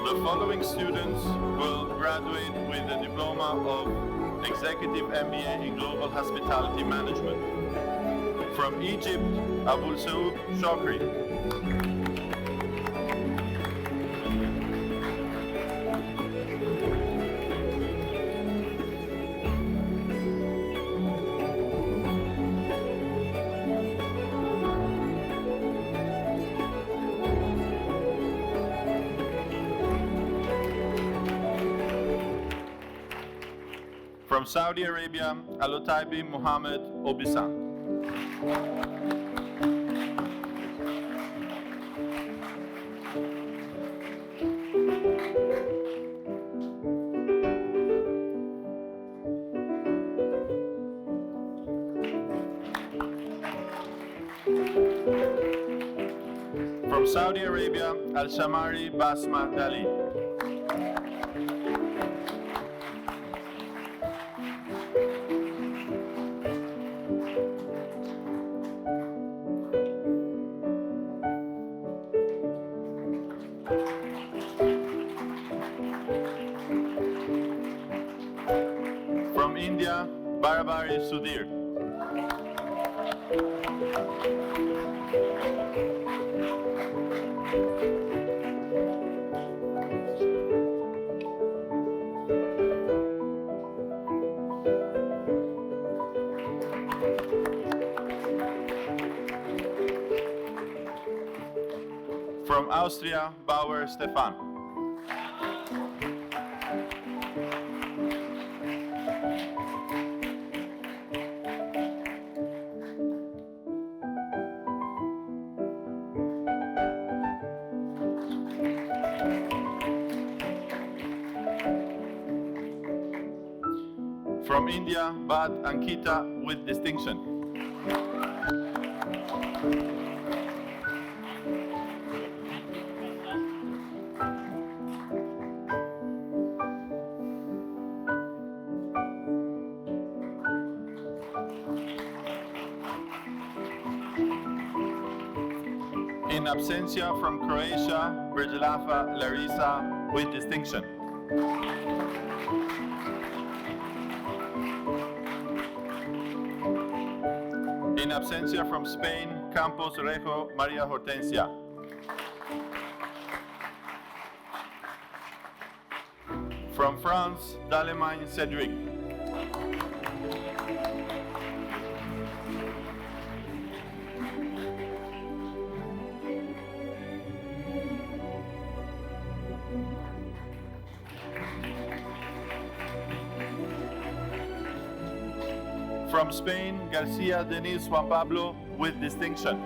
The following students will graduate with a diploma of Executive MBA in Global Hospitality Management. From Egypt, Abul Saud Shokri. From Saudi Arabia, Alotaibi Mohammed Obisan. From Saudi Arabia, Al-Shamari Basma Dali. From India, Barabari Sudhir. From Austria, Bauer Stefan. From India, Bad Ankita with distinction. In absentia from Croatia, Brzilafa Larisa with distinction. In absentia from Spain, Campos Rejo Maria Hortensia. From France, Dallemagne Cedric. From Spain, Garcia Denis Juan Pablo with distinction.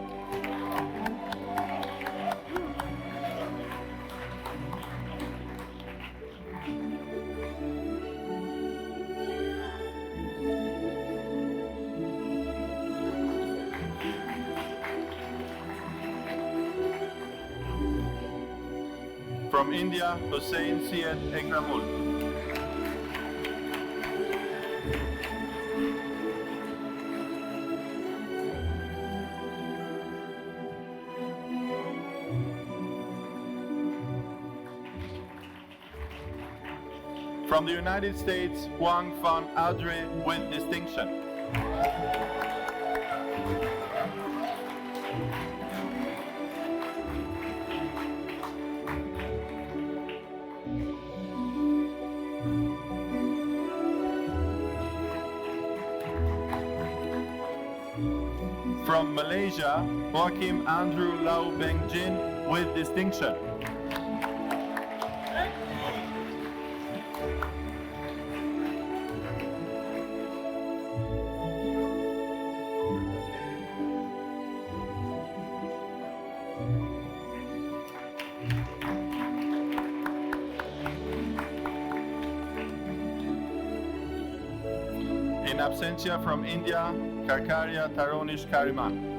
From India, Hussein Syed Ekramul. From the United States, Huang van Audrey with distinction. From Malaysia, Joachim Andrew Lau Beng Jin with distinction. In absentia from India, Karkaria Taronish Kariman.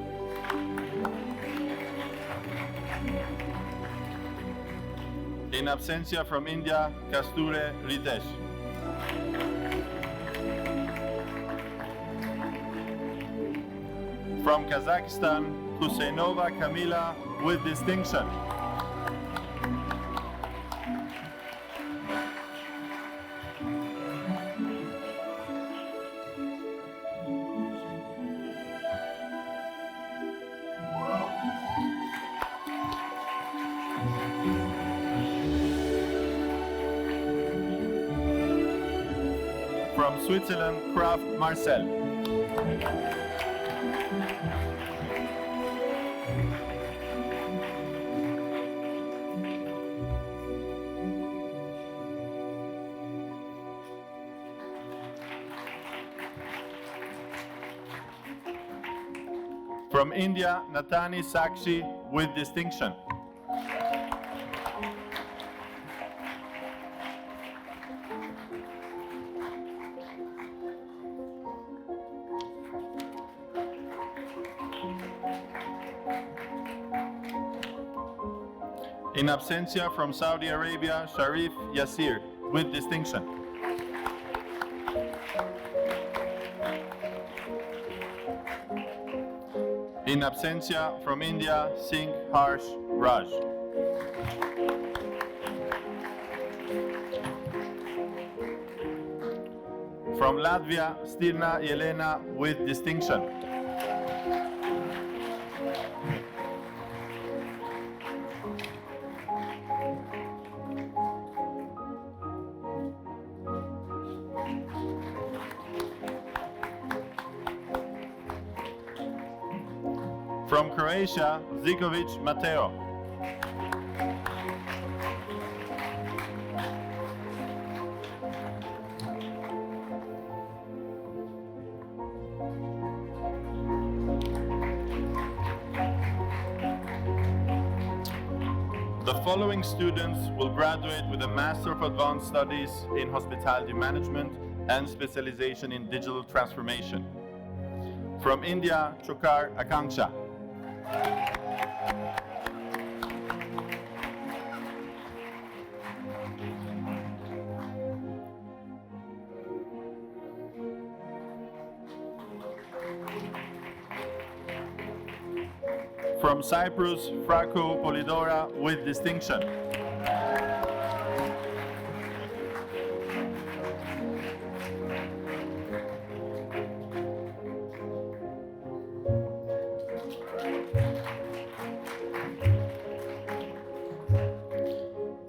In absentia from India, Kasture Ritesh. From Kazakhstan, Huseinova Kamila with distinction. From Switzerland, Kraft Marcel. From India, Natani Sakshi with distinction. In absentia from Saudi Arabia, Sharif Yasir with distinction. In absentia from India, Singh Harsh Raj. From Latvia, Stirna Yelena with distinction. From Croatia, Zikovic Mateo. The following students will graduate with a Master of Advanced Studies in Hospitality Management and specialization in Digital Transformation. From India, Chokar Akanksha. From Cyprus, Frako Polidora with distinction.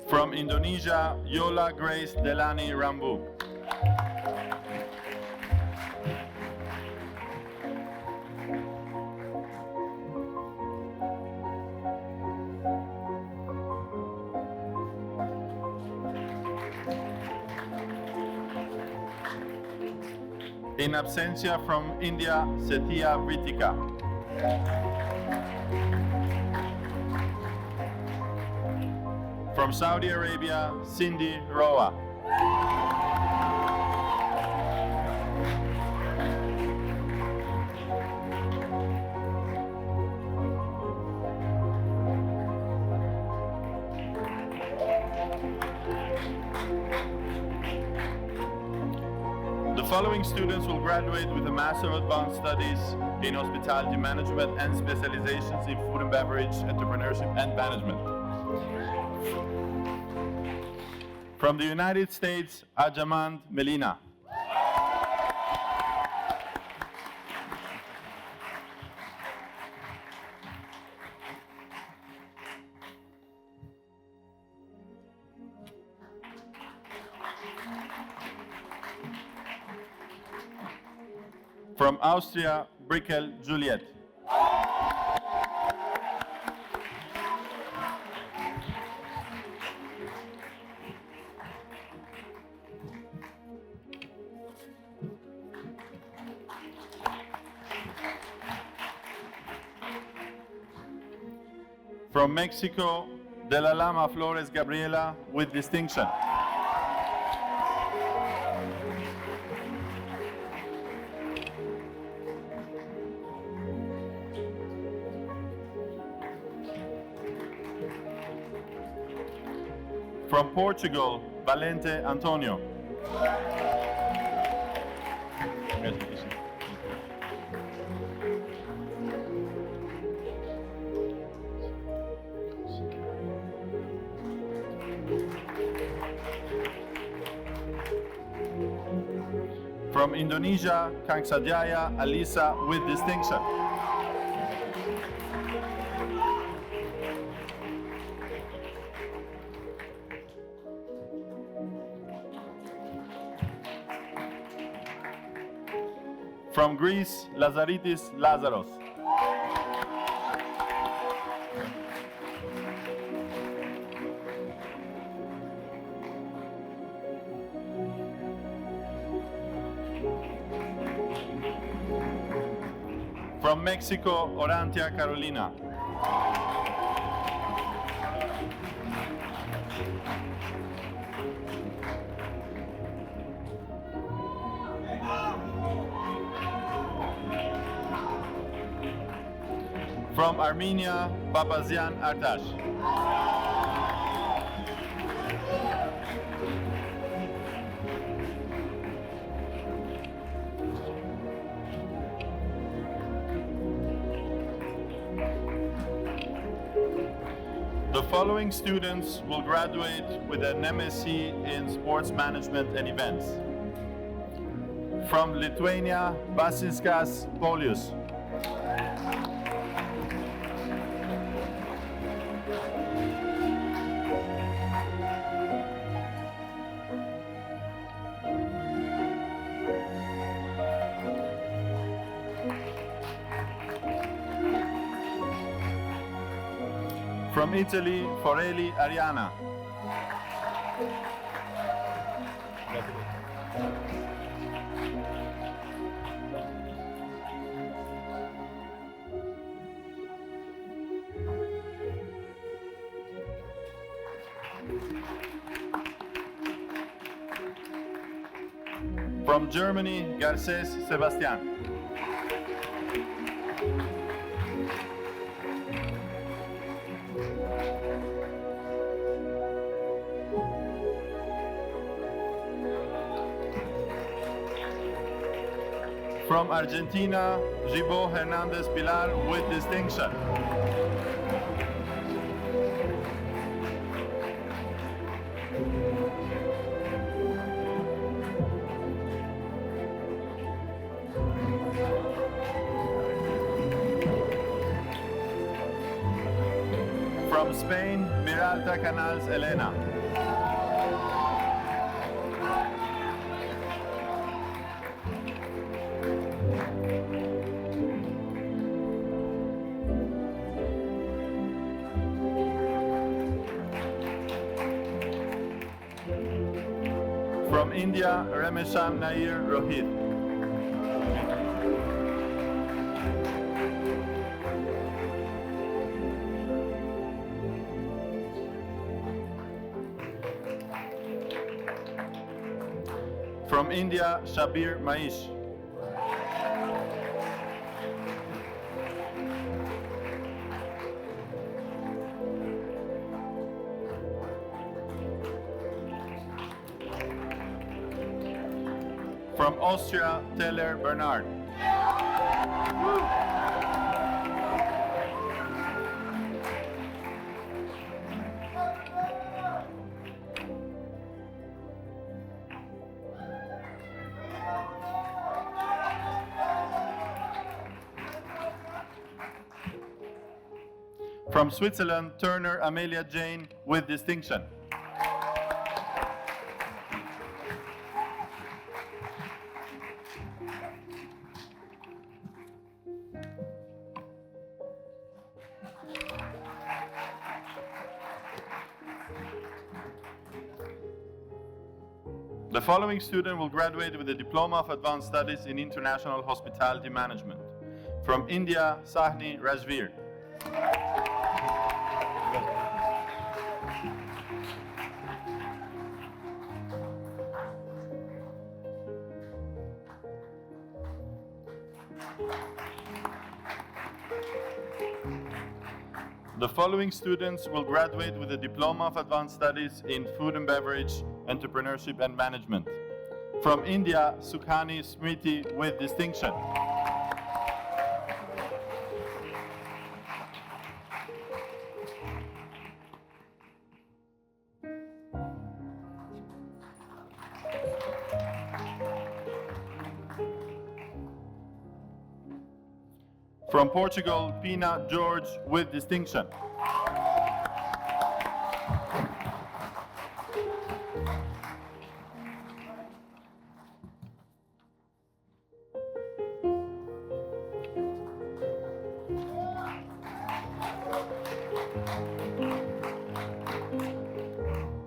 From Indonesia, Yola Grace Delani Rambu. In absentia from India, Setia Vritika. From Saudi Arabia, Cindy Roa. The following students will graduate with a Master of Advanced Studies in Hospitality Management and specializations in Food and Beverage, Entrepreneurship and Management. From the United States, Ajamand Melina. From Austria, Brickel Juliet. From Mexico, De la Lama Flores Gabriela with distinction. From Portugal, Valente Antonio. From Indonesia, Kang Sajaya Alisa with distinction. From Greece, Lazaritis Lazaros. From Mexico, Orantia Carolina. From Armenia, Papazian Artash. The following students will graduate with an MSc in Sports Management and Events. From Lithuania, Basinskas Polius. From Italy, Forelli Ariana. From Germany, Garces Sebastian. From Argentina, Gibo Hernandez Pilar with distinction. From Spain, Miralta Canals Elena. From India, Rameshan Nair Rohit. From India, Shabir Maish. From Austria, Teller Bernard. From Switzerland, Turner Amelia Jane with distinction. The following student will graduate with a Diploma of Advanced Studies in International Hospitality Management. From India, Sahni Rajveer. The following students will graduate with a Diploma of Advanced Studies in Food and Beverage, Entrepreneurship and Management. From India, Sukhani Smriti with distinction. From Portugal, Pina George with distinction.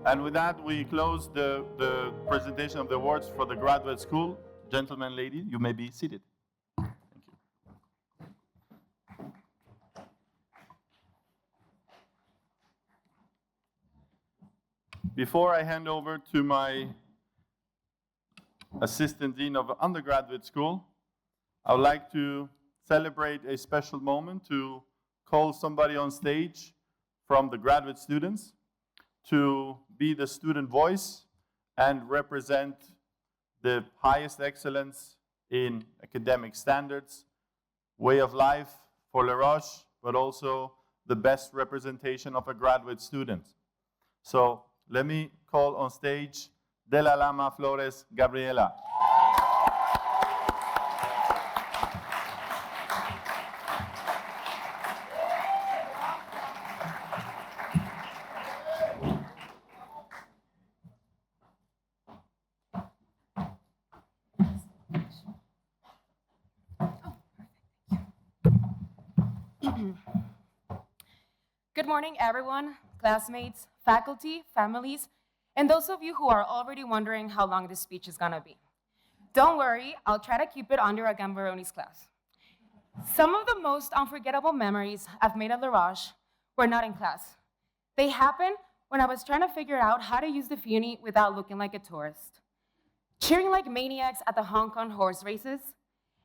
And with that, we close the presentation of the awards for the graduate school. Gentlemen, lady, you may be seated. Thank you. Before I hand over to my Assistant Dean of Undergraduate School, I would like to celebrate a special moment to call somebody on stage from the graduate students to be the student voice and represent the highest excellence in academic standards, way of life for Les Roches, but also the best representation of a graduate student. So let me call on stage De la Lama Flores Gabriela. Good morning, everyone, classmates, faculty, families, and those of you who are already wondering how long this speech is gonna be. Don't worry, I'll try to keep it under a Gambaroni's class. Some of the most unforgettable memories I've made at Les Roches were not in class. They happened when I was trying to figure out how to use the Funi without looking like a tourist. Cheering like maniacs at the Hong Kong horse races,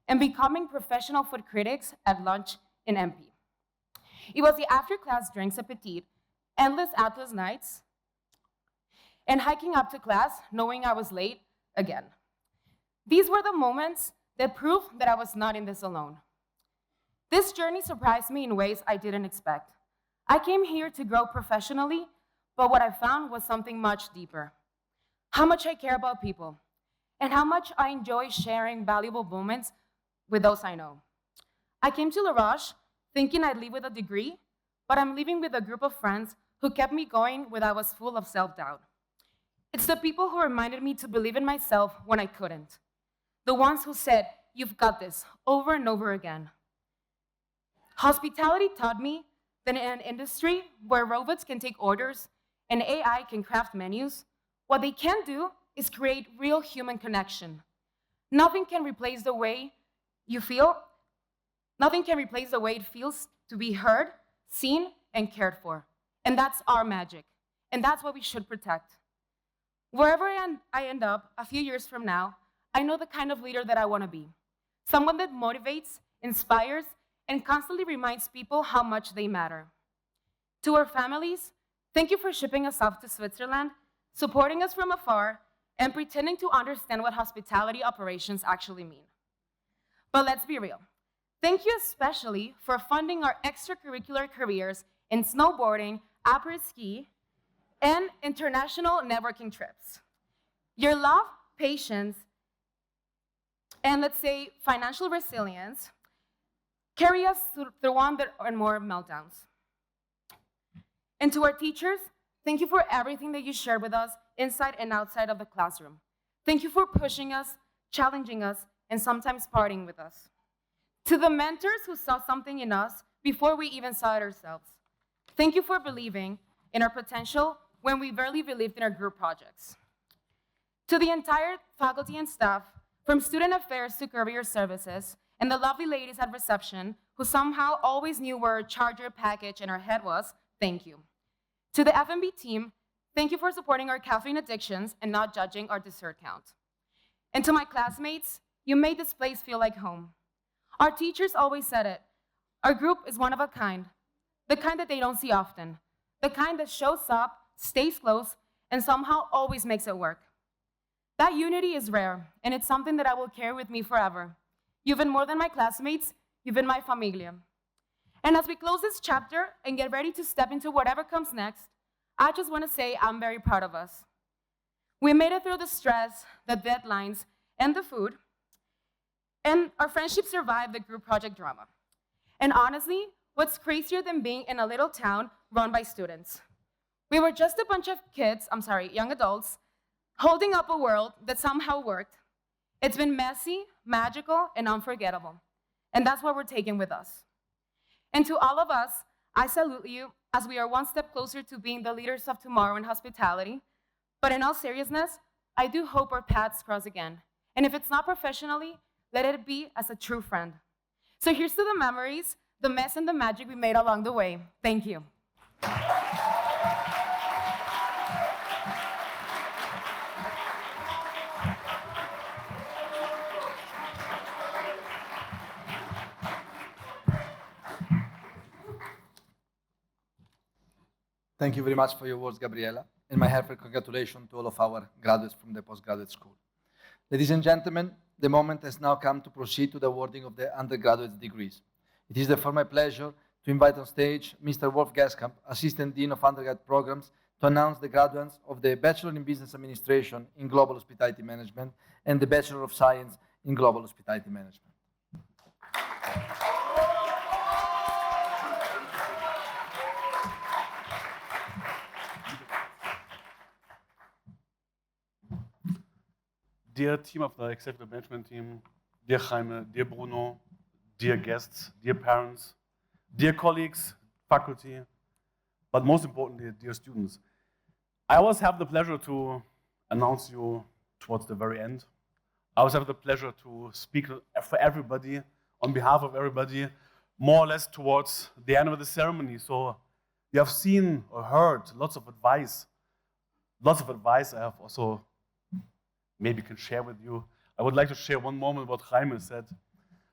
and becoming professional food critics at lunch in MP. It was the after-class drinks appetit, endless Atlas nights, and hiking up to class knowing I was late again. These were the moments that proved that I was not in this alone. This journey surprised me in ways I didn't expect. I came here to grow professionally, but what I found was something much deeper. How much I care about people, and how much I enjoy sharing valuable moments with those I know. I came to Les Roches thinking I'd leave with a degree, but I'm leaving with a group of friends who kept me going when I was full of self-doubt. It's the people who reminded me to believe in myself when I couldn't. The ones who said, "You've got this," over and over again. Hospitality taught me that in an industry where robots can take orders and AI can craft menus, what they can do is create real human connection. Nothing can replace the way you feel. Nothing can replace the way it feels to be heard, seen, and cared for. And that's our magic. And that's what we should protect. Wherever I end up a few years from now, I know the kind of leader that I want to be. Someone that motivates, inspires, and constantly reminds people how much they matter. To our families, thank you for shipping us off to Switzerland, supporting us from afar, and pretending to understand what hospitality operations actually mean. But let's be real. Thank you especially for funding our extracurricular careers in snowboarding, après-ski, and international networking trips. Your love, patience, and let's say financial resilience carry us through one and more meltdowns. And to our teachers, thank you for everything that you shared with us inside and outside of the classroom. Thank you for pushing us, challenging us, and sometimes partying with us. To the mentors who saw something in us before we even saw it ourselves, thank you for believing in our potential when we barely believed in our group projects. To the entire faculty and staff, from student affairs to career services, and the lovely ladies at reception who somehow always knew where our charger package and our head was, thank you. To the F&B team, thank you for supporting our caffeine addictions and not judging our dessert count. And to my classmates, you made this place feel like home. Our teachers always said it. Our group is one of a kind, the kind that they don't see often, the kind that shows up, stays close, and somehow always makes it work. That unity is rare, and it's something that I will carry with me forever. You've been more than my classmates, you've been my familia. And as we close this chapter and get ready to step into whatever comes next, I just want to say I'm very proud of us. We made it through the stress, the deadlines, and the food, and our friendship survived the group project drama. And honestly, what's crazier than being in a little town run by students? We were just a bunch of young adults, holding up a world that somehow worked. It's been messy, magical, and unforgettable. And that's what we're taking with us. And to all of us, I salute you as we are one step closer to being the leaders of tomorrow in hospitality. But in all seriousness, I do hope our paths cross again. And if it's not professionally, let it be as a true friend. So here's to the memories, the mess, and the magic we made along the way. Thank you. Thank you very much for your words, Gabriela, and my heartfelt congratulations to all of our graduates from the postgraduate school. Ladies and gentlemen, the moment has now come to proceed to the awarding of the undergraduate degrees. It is therefore my pleasure to invite on stage Mr. Wolf Gaskamp, Assistant Dean of Undergrad Programs, to announce the graduates of the Bachelor in Business Administration in Global Hospitality Management and the Bachelor of Science in Global Hospitality Management. Dear team of the executive management team, dear Jaime, dear Bruno, dear guests, dear parents, dear colleagues, faculty, but most importantly, dear students. I always have the pleasure to announce you towards the very end. I always have the pleasure to speak for everybody, on behalf of everybody, more or less towards the end of the ceremony. So you have seen or heard lots of advice. Lots of advice I have also maybe can share with you. I would like to share one moment what Jaime said.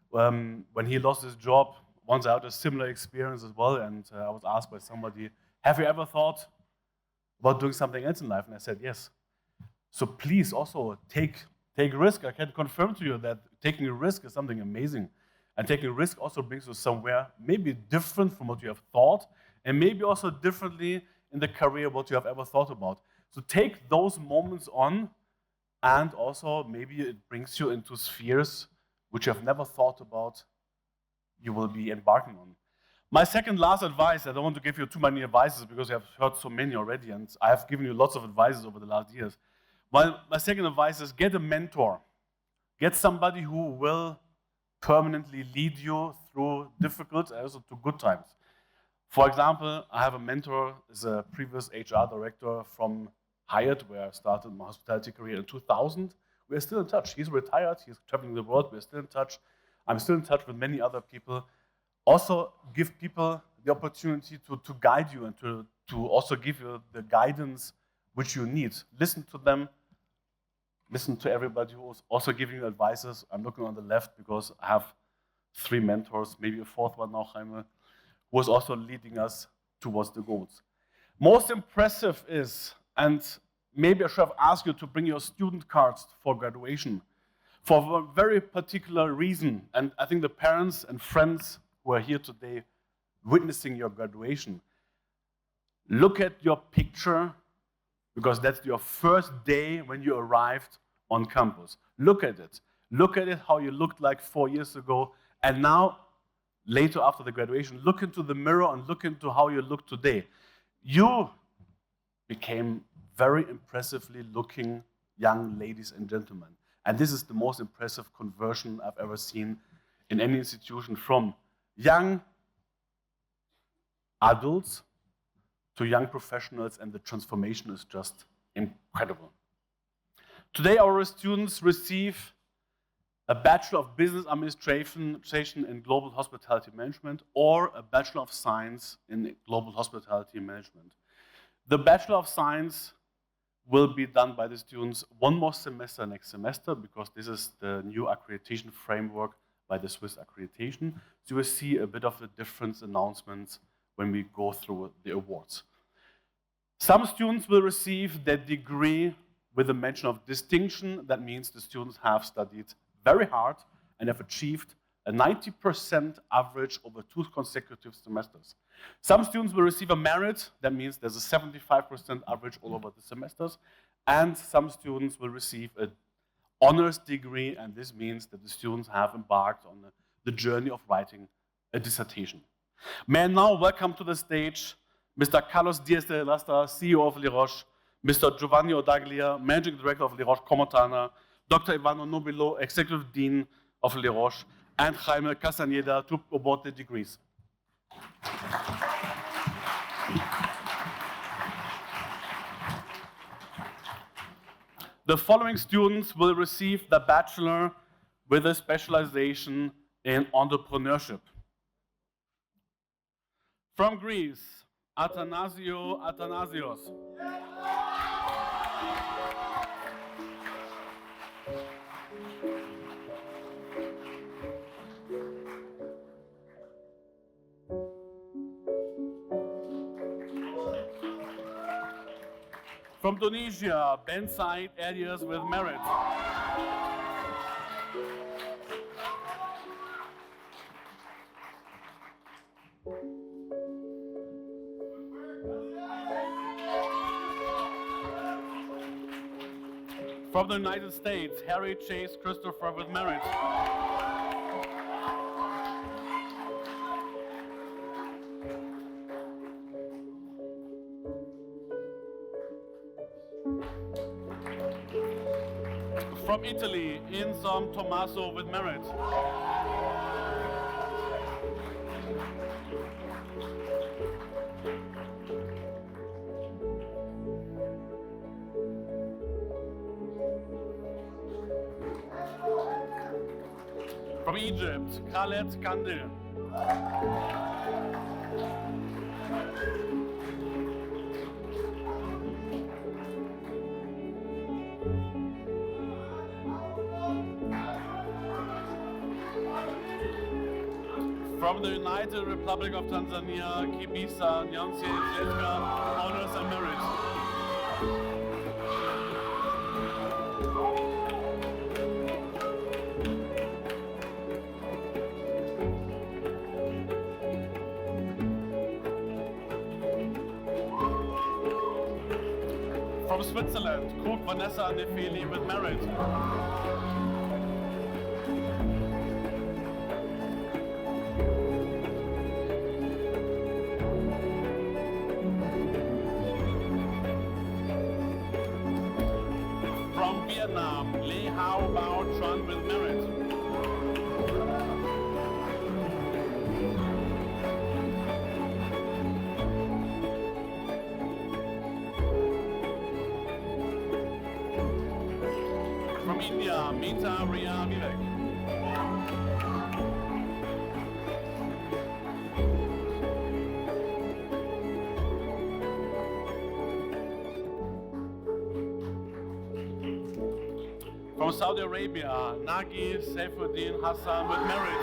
When he lost his job, once I had a similar experience as well, and I was asked by somebody, have you ever thought about doing something else in life? And I said, yes. So please also take risk. I can confirm to you that taking a risk is something amazing. And taking a risk also brings you somewhere maybe different from what you have thought, and maybe also differently in the career what you have ever thought about. So take those moments on, and also maybe it brings you into spheres which you have never thought about you will be embarking on. My second last advice, I don't want to give you too many advices because you have heard so many already, and I have given you lots of advices over the last years. My second advice is get a mentor. Get somebody who will permanently lead you through difficult and also to good times. For example, I have a mentor, is a previous HR director from Hyatt, where I started my hospitality career in 2000. We're still in touch. He's retired, he's traveling the world, we're still in touch. I'm still in touch with many other people. Also give people the opportunity to guide you and to also give you the guidance which you need. Listen to them, listen to everybody who's also giving you advices. I'm looking on the left because I have 3 mentors, maybe a 4th one now, Jaime, who is also leading us towards the goals. Most impressive is, and maybe I should have asked you to bring your student cards for graduation for a very particular reason. And I think the parents and friends who are here today witnessing your graduation, look at your picture, because that's your first day when you arrived on campus. Look at it. Look at it, how you looked like 4 years ago. And now, later after the graduation, look into the mirror and look into how you look today. You became very impressively looking young ladies and gentlemen. And this is the most impressive conversion I've ever seen in any institution, from young adults to young professionals, and the transformation is just incredible. Today, our students receive a Bachelor of Business Administration in Global Hospitality Management, or a Bachelor of Science in Global Hospitality Management. The Bachelor of Science will be done by the students one more semester next semester, because this is the new accreditation framework by the Swiss accreditation. So you will see a bit of the difference announcements when we go through the awards. Some students will receive their degree with a mention of distinction. That means the students have studied very hard and have achieved a 90% average over 2 consecutive semesters. Some students will receive a merit. That means there's a 75% average all over the semesters. And some students will receive an honors degree, and this means that the students have embarked on the journey of writing a dissertation. May I now welcome to the stage Mr. Carlos Diaz de Lastra, CEO of Les Roches, Mr. Giovanni Odaglia, Managing Director of Les Roches Comotana, Dr. Ivano Nobilo, Executive Dean of Les Roches, and Jaime Castañeda to award the degrees. The following students will receive the bachelor with a specialization in entrepreneurship. From Greece, Athanasio Athanasios. From Tunisia, Ben Said Elias with merit. From the United States, Harry Chase Christopher with merit. From Italy, Insom Tommaso with merit. From Egypt, Khaled Kandil. From the United Republic of Tanzania, Kibisa Nyansi Jeska, honors and merit. From Switzerland, Cook Vanessa Nefeli with merit. From Vietnam, Lee Hao Bao Tran with merit. From India, Mita Ria Vivek. From Saudi Arabia, Nagi Saifuddin Hassan with merit.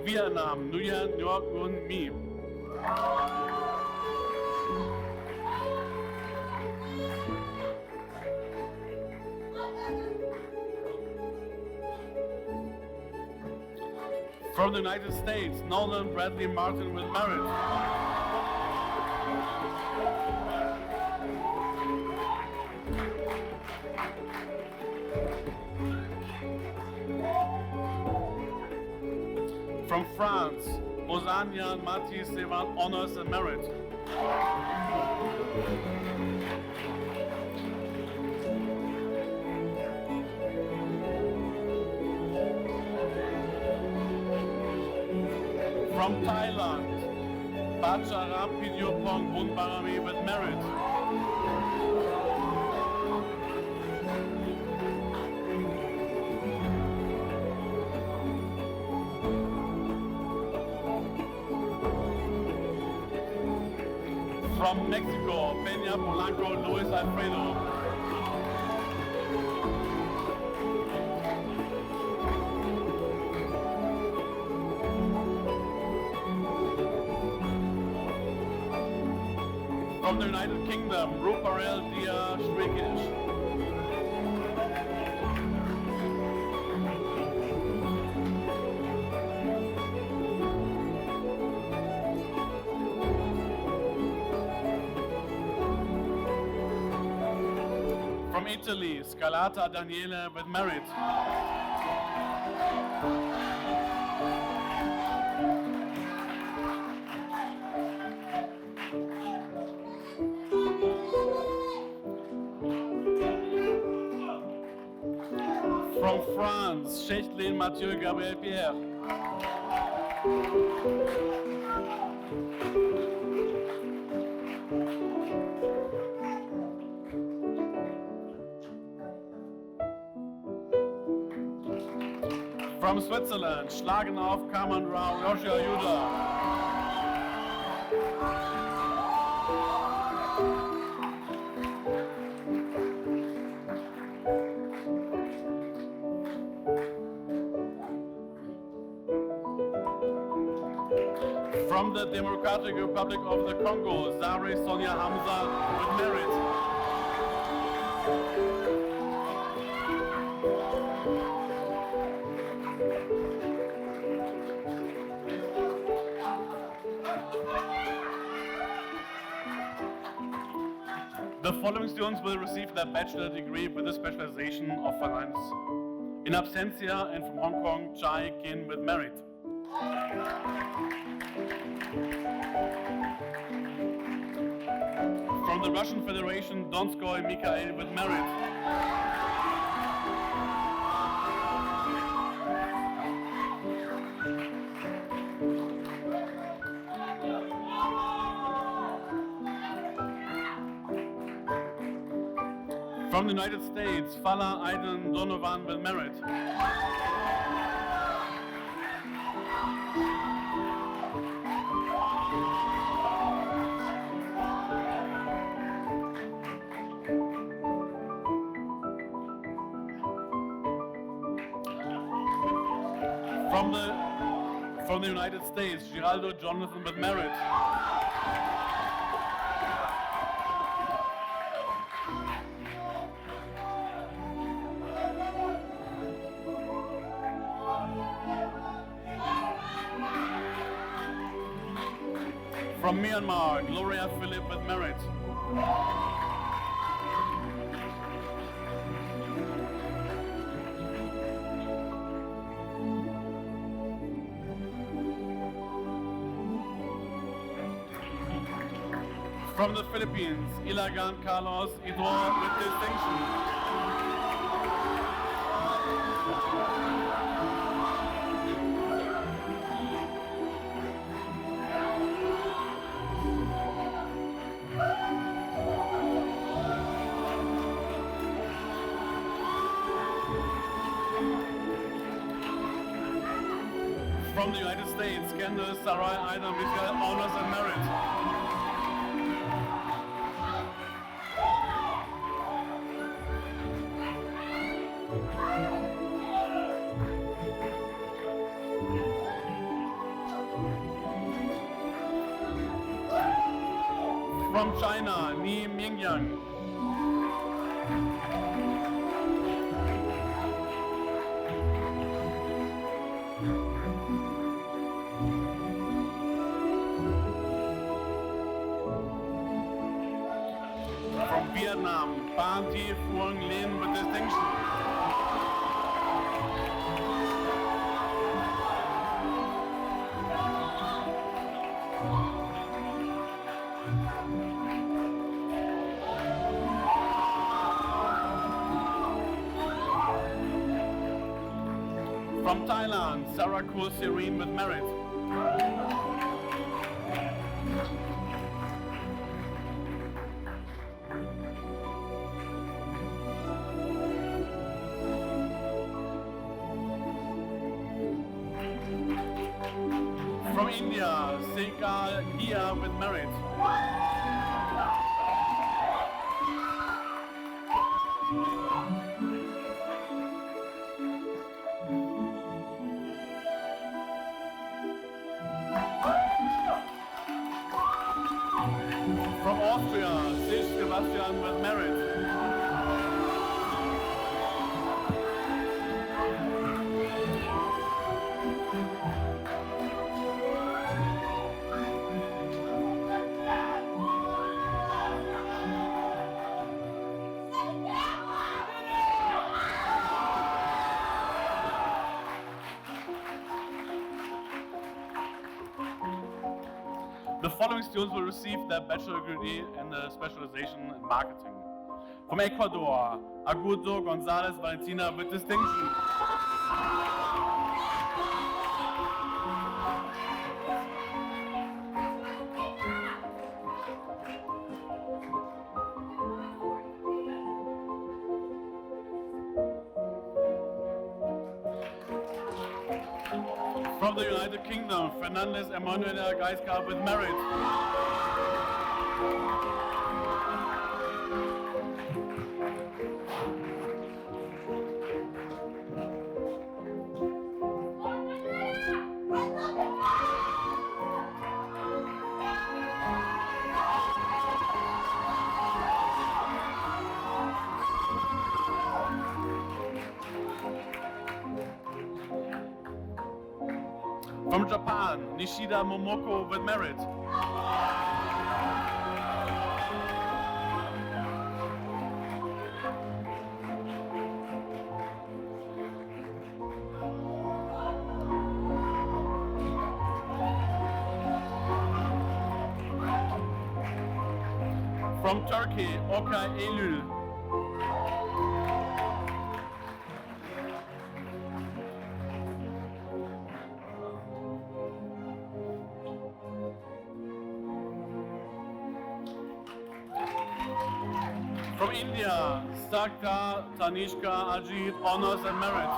From Vietnam, Nguyen Ngoc Nguyen Mi. From the United States, Nolan Bradley Martin with merit. From France, Mozanyan Mati Sevan honors and merit. From Thailand, Bacharam Pidyopong Bunbarami with merit. From Mexico, Peña Polanco Luis Alfredo. From the United Kingdom, Ruparel Dia Shrikish. From Italy, Scalata Daniele with merit. From France, Chechlin Mathieu Gabriel Pierre. From Switzerland, Schlagenauf Kamandra Roches Ayuda. From the Democratic Republic of the Congo, Zare Sonia Hamza with merit. The following students will receive their bachelor degree with a specialization of finance. In absentia, and from Hong Kong, Chai Kin with merit. From the Russian Federation, Donskoy Mikhail with merit. From the United States, Fala Aiden Donovan with merit. From the United States, Giraldo Jonathan with merit. From Myanmar, Gloria Philip with merit. From the Philippines, Ilagan Carlos Idor with distinction. From the United States, Candace Sarai Aida Michael honors and merit. From China, Ni Mingyang. From Vietnam, Ban Thi Phuong Lin with distinction. From Thailand, Sarah Kul Serene with merit. From India, Sekal Gia with merit. From Austria, Sis Sebastian with merit. The following students will receive their bachelor degree in the specialization in marketing. From Ecuador, Agudo Gonzalez Valentina with distinction. From the United Kingdom, Fernandez Emanuela Gaiska with merit. From Japan, Nishida Momoko with merit. From Turkey, Okay Eylül. From India, Sakta Tanishka Ajit, honors and merit.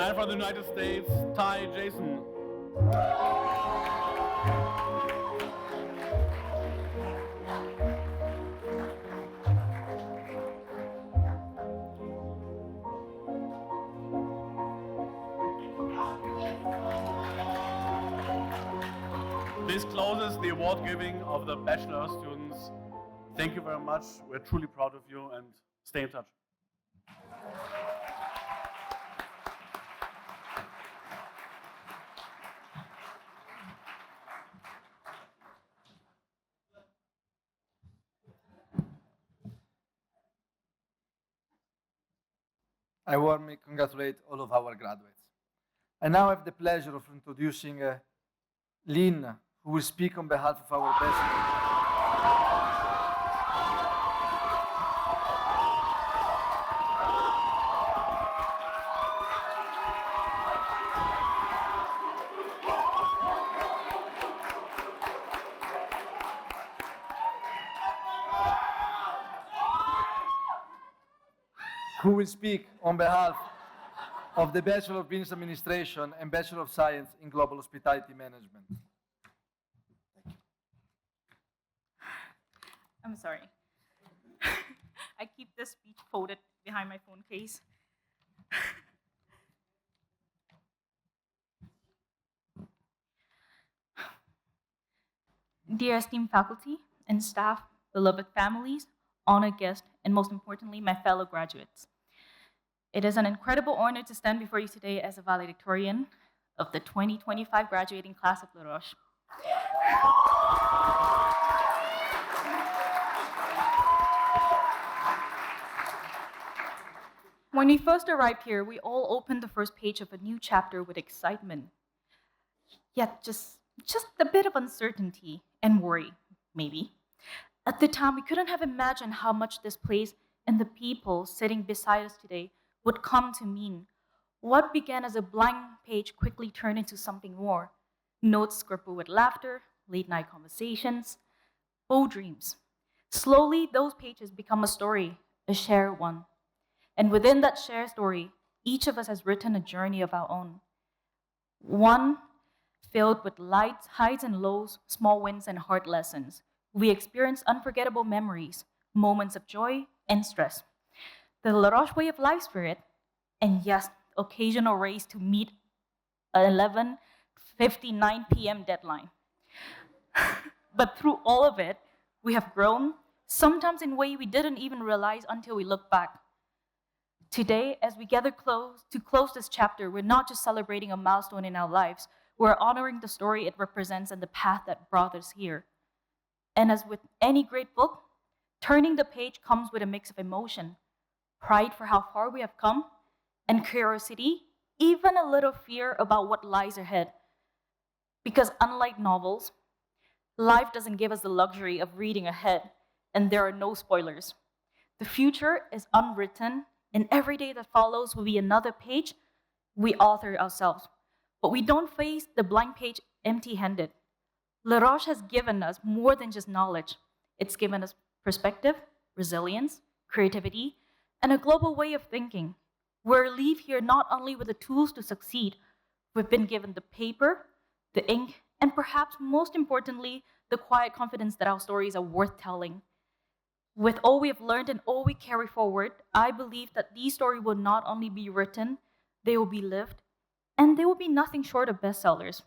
And from the United States, Ty Jason. This closes the award giving of the bachelor students. Thank you very much. We're truly proud of you and stay in touch. I warmly congratulate all of our graduates. I now have the pleasure of introducing Lynn, who will speak on behalf of our best. Who will speak on behalf of the Bachelor of Business Administration and Bachelor of Science in Global Hospitality Management. Thank you. I'm sorry. I keep this speech folded behind my phone case. Dear esteemed faculty and staff, beloved families, honored guests, and most importantly, my fellow graduates. It is an incredible honor to stand before you today as a valedictorian of the 2025 graduating class of La Roche. When we first arrived here, we all opened the first page of a new chapter with excitement, yet just a bit of uncertainty and worry, maybe. At the time, we couldn't have imagined how much this place and the people sitting beside us today would come to mean. What began as a blank page quickly turned into something more. Notes scribbled with laughter, late night conversations, bold dreams. Slowly, those pages become a story, a shared one. And within that shared story, each of us has written a journey of our own. One filled with lights, highs and lows, small wins and hard lessons. We experience unforgettable memories, moments of joy and stress. The La Roche way of life spirit, and yes, occasional race to meet an 11:59 p.m. deadline. But through all of it, we have grown, sometimes in a way we didn't even realize until we look back. Today, as we gather to close this chapter, we're not just celebrating a milestone in our lives, we're honoring the story it represents and the path that brought us here. And as with any great book, turning the page comes with a mix of emotion, pride for how far we have come, and curiosity, even a little fear about what lies ahead. Because unlike novels, life doesn't give us the luxury of reading ahead, and there are no spoilers. The future is unwritten, and every day that follows will be another page we author ourselves. But we don't face the blank page empty-handed. La Roche has given us more than just knowledge. It's given us perspective, resilience, creativity, and a global way of thinking. We leave here not only with the tools to succeed, we've been given the paper, the ink, and perhaps most importantly, the quiet confidence that our stories are worth telling. With all we have learned and all we carry forward, I believe that these stories will not only be written, they will be lived, and they will be nothing short of bestsellers.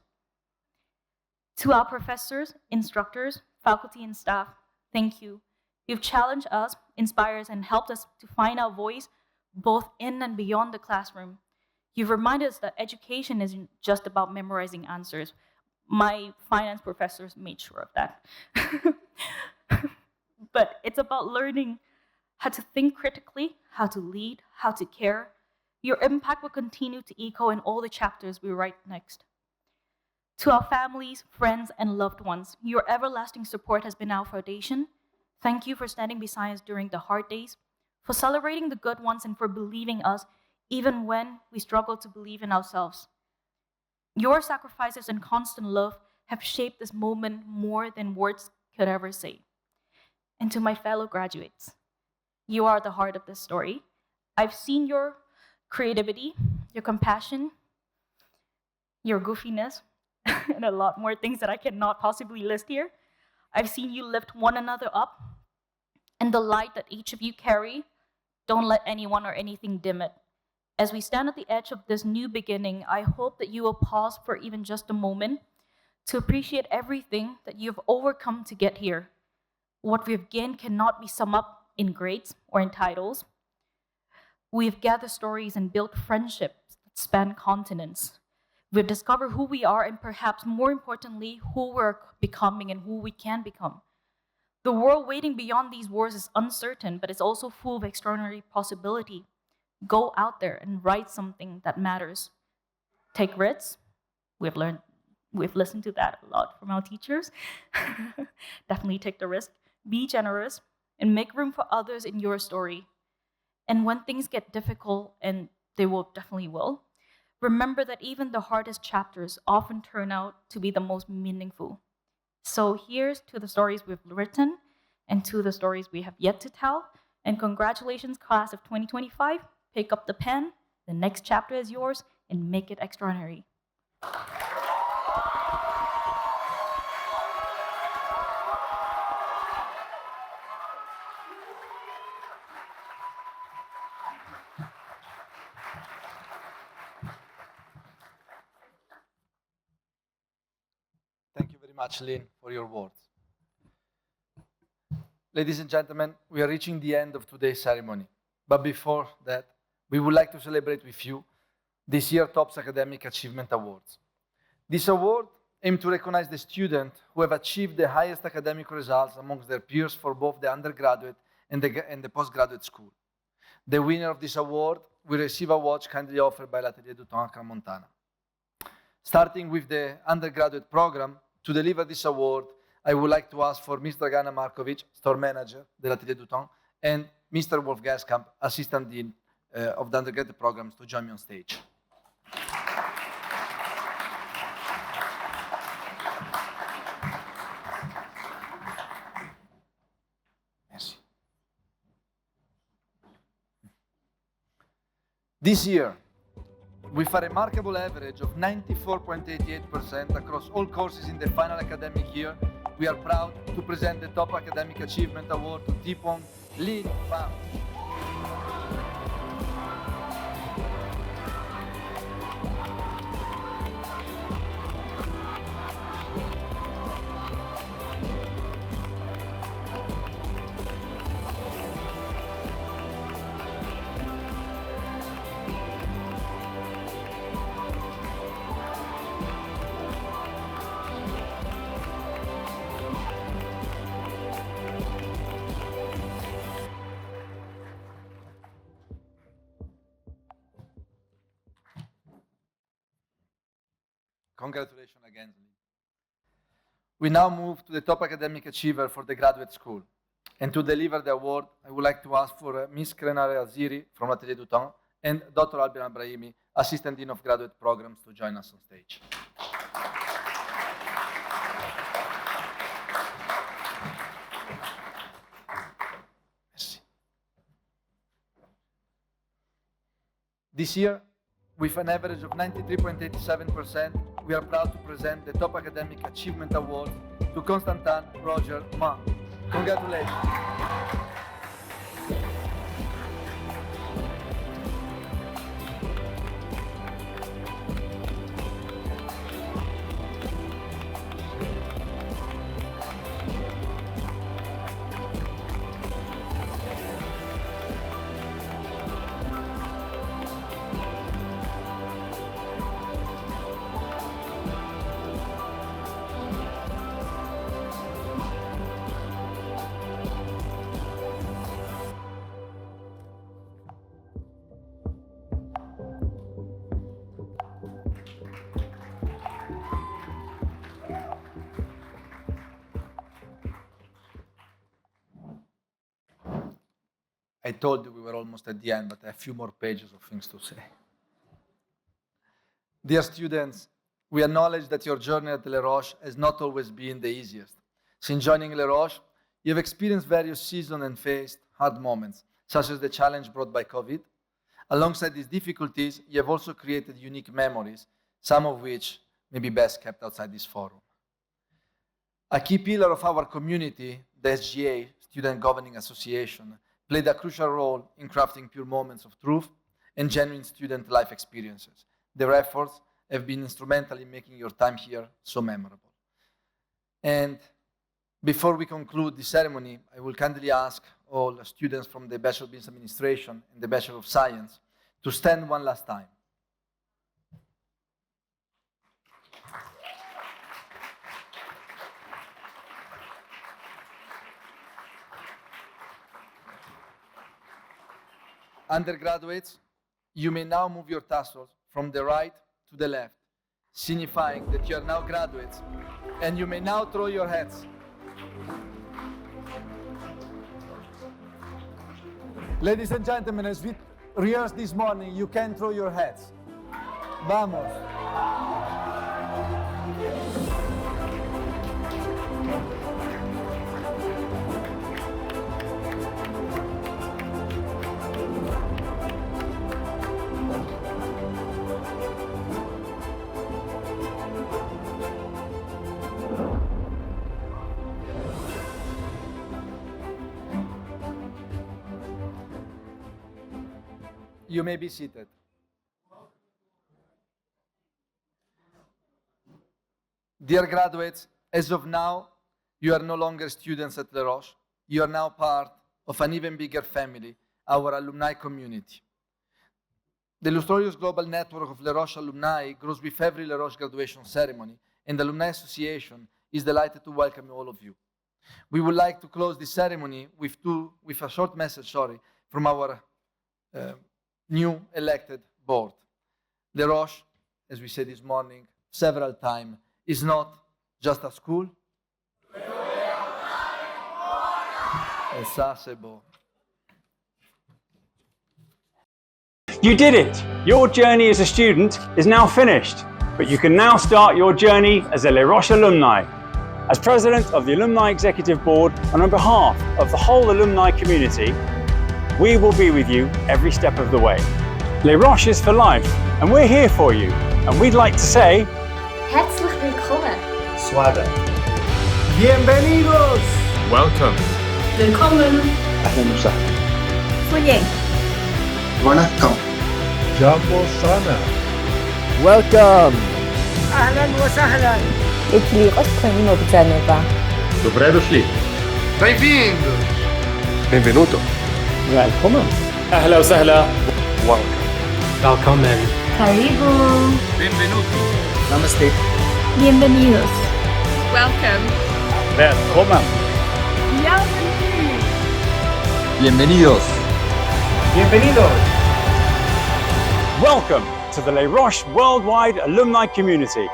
To our professors, instructors, faculty, and staff, thank you. You've challenged us, inspired us, and helped us to find our voice both in and beyond the classroom. You've reminded us that education isn't just about memorizing answers. My finance professors made sure of that. But it's about learning how to think critically, how to lead, how to care. Your impact will continue to echo in all the chapters we write next. To our families, friends, and loved ones, your everlasting support has been our foundation. Thank you for standing beside us during the hard days, for celebrating the good ones, and for believing us even when we struggle to believe in ourselves. Your sacrifices and constant love have shaped this moment more than words could ever say. And to my fellow graduates, you are the heart of this story. I've seen your creativity, your compassion, your goofiness, and a lot more things that I cannot possibly list here. I've seen you lift one another up, and the light that each of you carry, don't let anyone or anything dim it. As we stand at the edge of this new beginning, I hope that you will pause for even just a moment to appreciate everything that you've overcome to get here. What we've gained cannot be summed up in grades or in titles. We've gathered stories and built friendships that span continents. We've discovered who we are and perhaps more importantly, who we're becoming and who we can become. The world waiting beyond these walls is uncertain, but it's also full of extraordinary possibility. Go out there and write something that matters. Take risks. We've listened to that a lot from our teachers. Definitely take the risk. Be generous and make room for others in your story. And when things get difficult, and they definitely will, remember that even the hardest chapters often turn out to be the most meaningful. So here's to the stories we've written and to the stories we have yet to tell. And congratulations, class of 2025. Pick up the pen, the next chapter is yours, and make it extraordinary. much, Lynn, for your words. Ladies and gentlemen, we are reaching the end of today's ceremony. But before that, we would like to celebrate with you this year's TOPS Academic Achievement Awards. This award aims to recognize the students who have achieved the highest academic results amongst their peers for both the undergraduate and the postgraduate school. The winner of this award will receive a watch kindly offered by l'Atelier du Temps à Montana. Starting with the undergraduate program, to deliver this award, I would like to ask for Ms. Dragana Markovic, store manager de l'Atelier du Temps, and Mr. Wolf Gaskamp, assistant dean of the undergraduate programs, to join me on stage. This year, with a remarkable average of 94.88% across all courses in the final academic year, we are proud to present the Top Academic Achievement Award to Tipon Lin Pham. Congratulations again. We now move to the top academic achiever for the graduate school. And to deliver the award, I would like to ask for Ms. Krenare Aziri from Atelier du Temps and Dr. Albion Abrahimi, Assistant Dean of Graduate Programs, to join us on stage. Merci. This year, with an average of 93.87%, we are proud to present the Top Academic Achievement Award to Constantin Roger Mann. Congratulations. I told you we were almost at the end, but I have a few more pages of things to say. Dear students, we acknowledge that your journey at Les Roches has not always been the easiest. Since joining Les Roches, you have experienced various seasons and faced hard moments, such as the challenge brought by COVID. Alongside these difficulties, you have also created unique memories, some of which may be best kept outside this forum. A key pillar of our community, the SGA, Student Governing Association, played a crucial role in crafting pure moments of truth and genuine student life experiences. Their efforts have been instrumental in making your time here so memorable. And before we conclude the ceremony, I will kindly ask all students from the Bachelor of Business Administration and the Bachelor of Science to stand one last time. Undergraduates, you may now move your tassels from the right to the left, signifying that you are now graduates, and you may now throw your hats. Ladies and gentlemen, as we rehearsed this morning, you can throw your hats. Vamos. You may be seated. Dear graduates, As of now, you are no longer students at Les Roches. You are now part of an even bigger family, our alumni community. The Illustrious Global Network of Les Roches alumni grows with every Les Roches graduation ceremony, and the Alumni Association is delighted to welcome all of you. We would like to close this ceremony with a short message, from our new elected board. Les Roches, as we said this morning several times, is not just a school. You did it! Your journey as a student is now finished, but you can now start your journey as a Les Roches alumni. As President of the Alumni Executive Board and on behalf of the whole alumni community, we will be with you every step of the way. Les Roches is for life, and we're here for you. And we'd like to say... Herzlich willkommen. Suave. Bienvenidos. Welcome. Willkommen. أهلا وسهلا. Foyer. Vanakkam. Jambo sana. Welcome. أهلا وسهلا. Jeśli rozkłonimy obdzanywa. Dobre došli. Bem-vindo. Benvenuto. Welcome. أهلا وسهلا. Welcome. Welcome. Karibu. Benvenuti. Namaste. Bienvenidos. Welcome. Welcome. Bienvenidos. Bienvenidos. Welcome to the Les Roches Worldwide Alumni Community.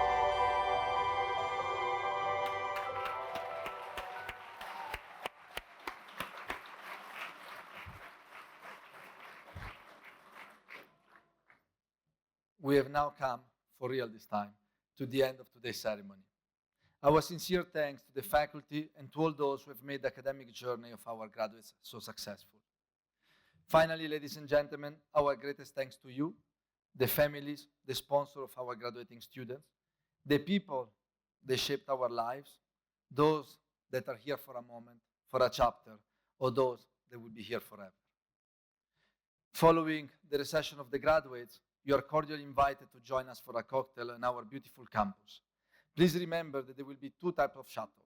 We have now come, for real this time, to the end of today's ceremony. Our sincere thanks to the faculty and to all those who have made the academic journey of our graduates so successful. Finally, ladies and gentlemen, our greatest thanks to you, the families, the sponsor of our graduating students, the people that shaped our lives, those that are here for a moment, for a chapter, or those that will be here forever. Following the reception of the graduates, you are cordially invited to join us for a cocktail on our beautiful campus. Please remember that there will be two types of shuttle.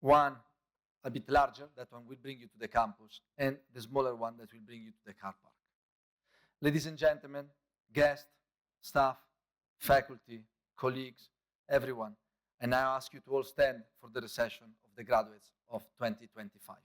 One, a bit larger, that one will bring you to the campus, and the smaller one that will bring you to the car park. Ladies and gentlemen, guests, staff, faculty, colleagues, everyone, and I ask you to all stand for the reception of the graduates of 2025.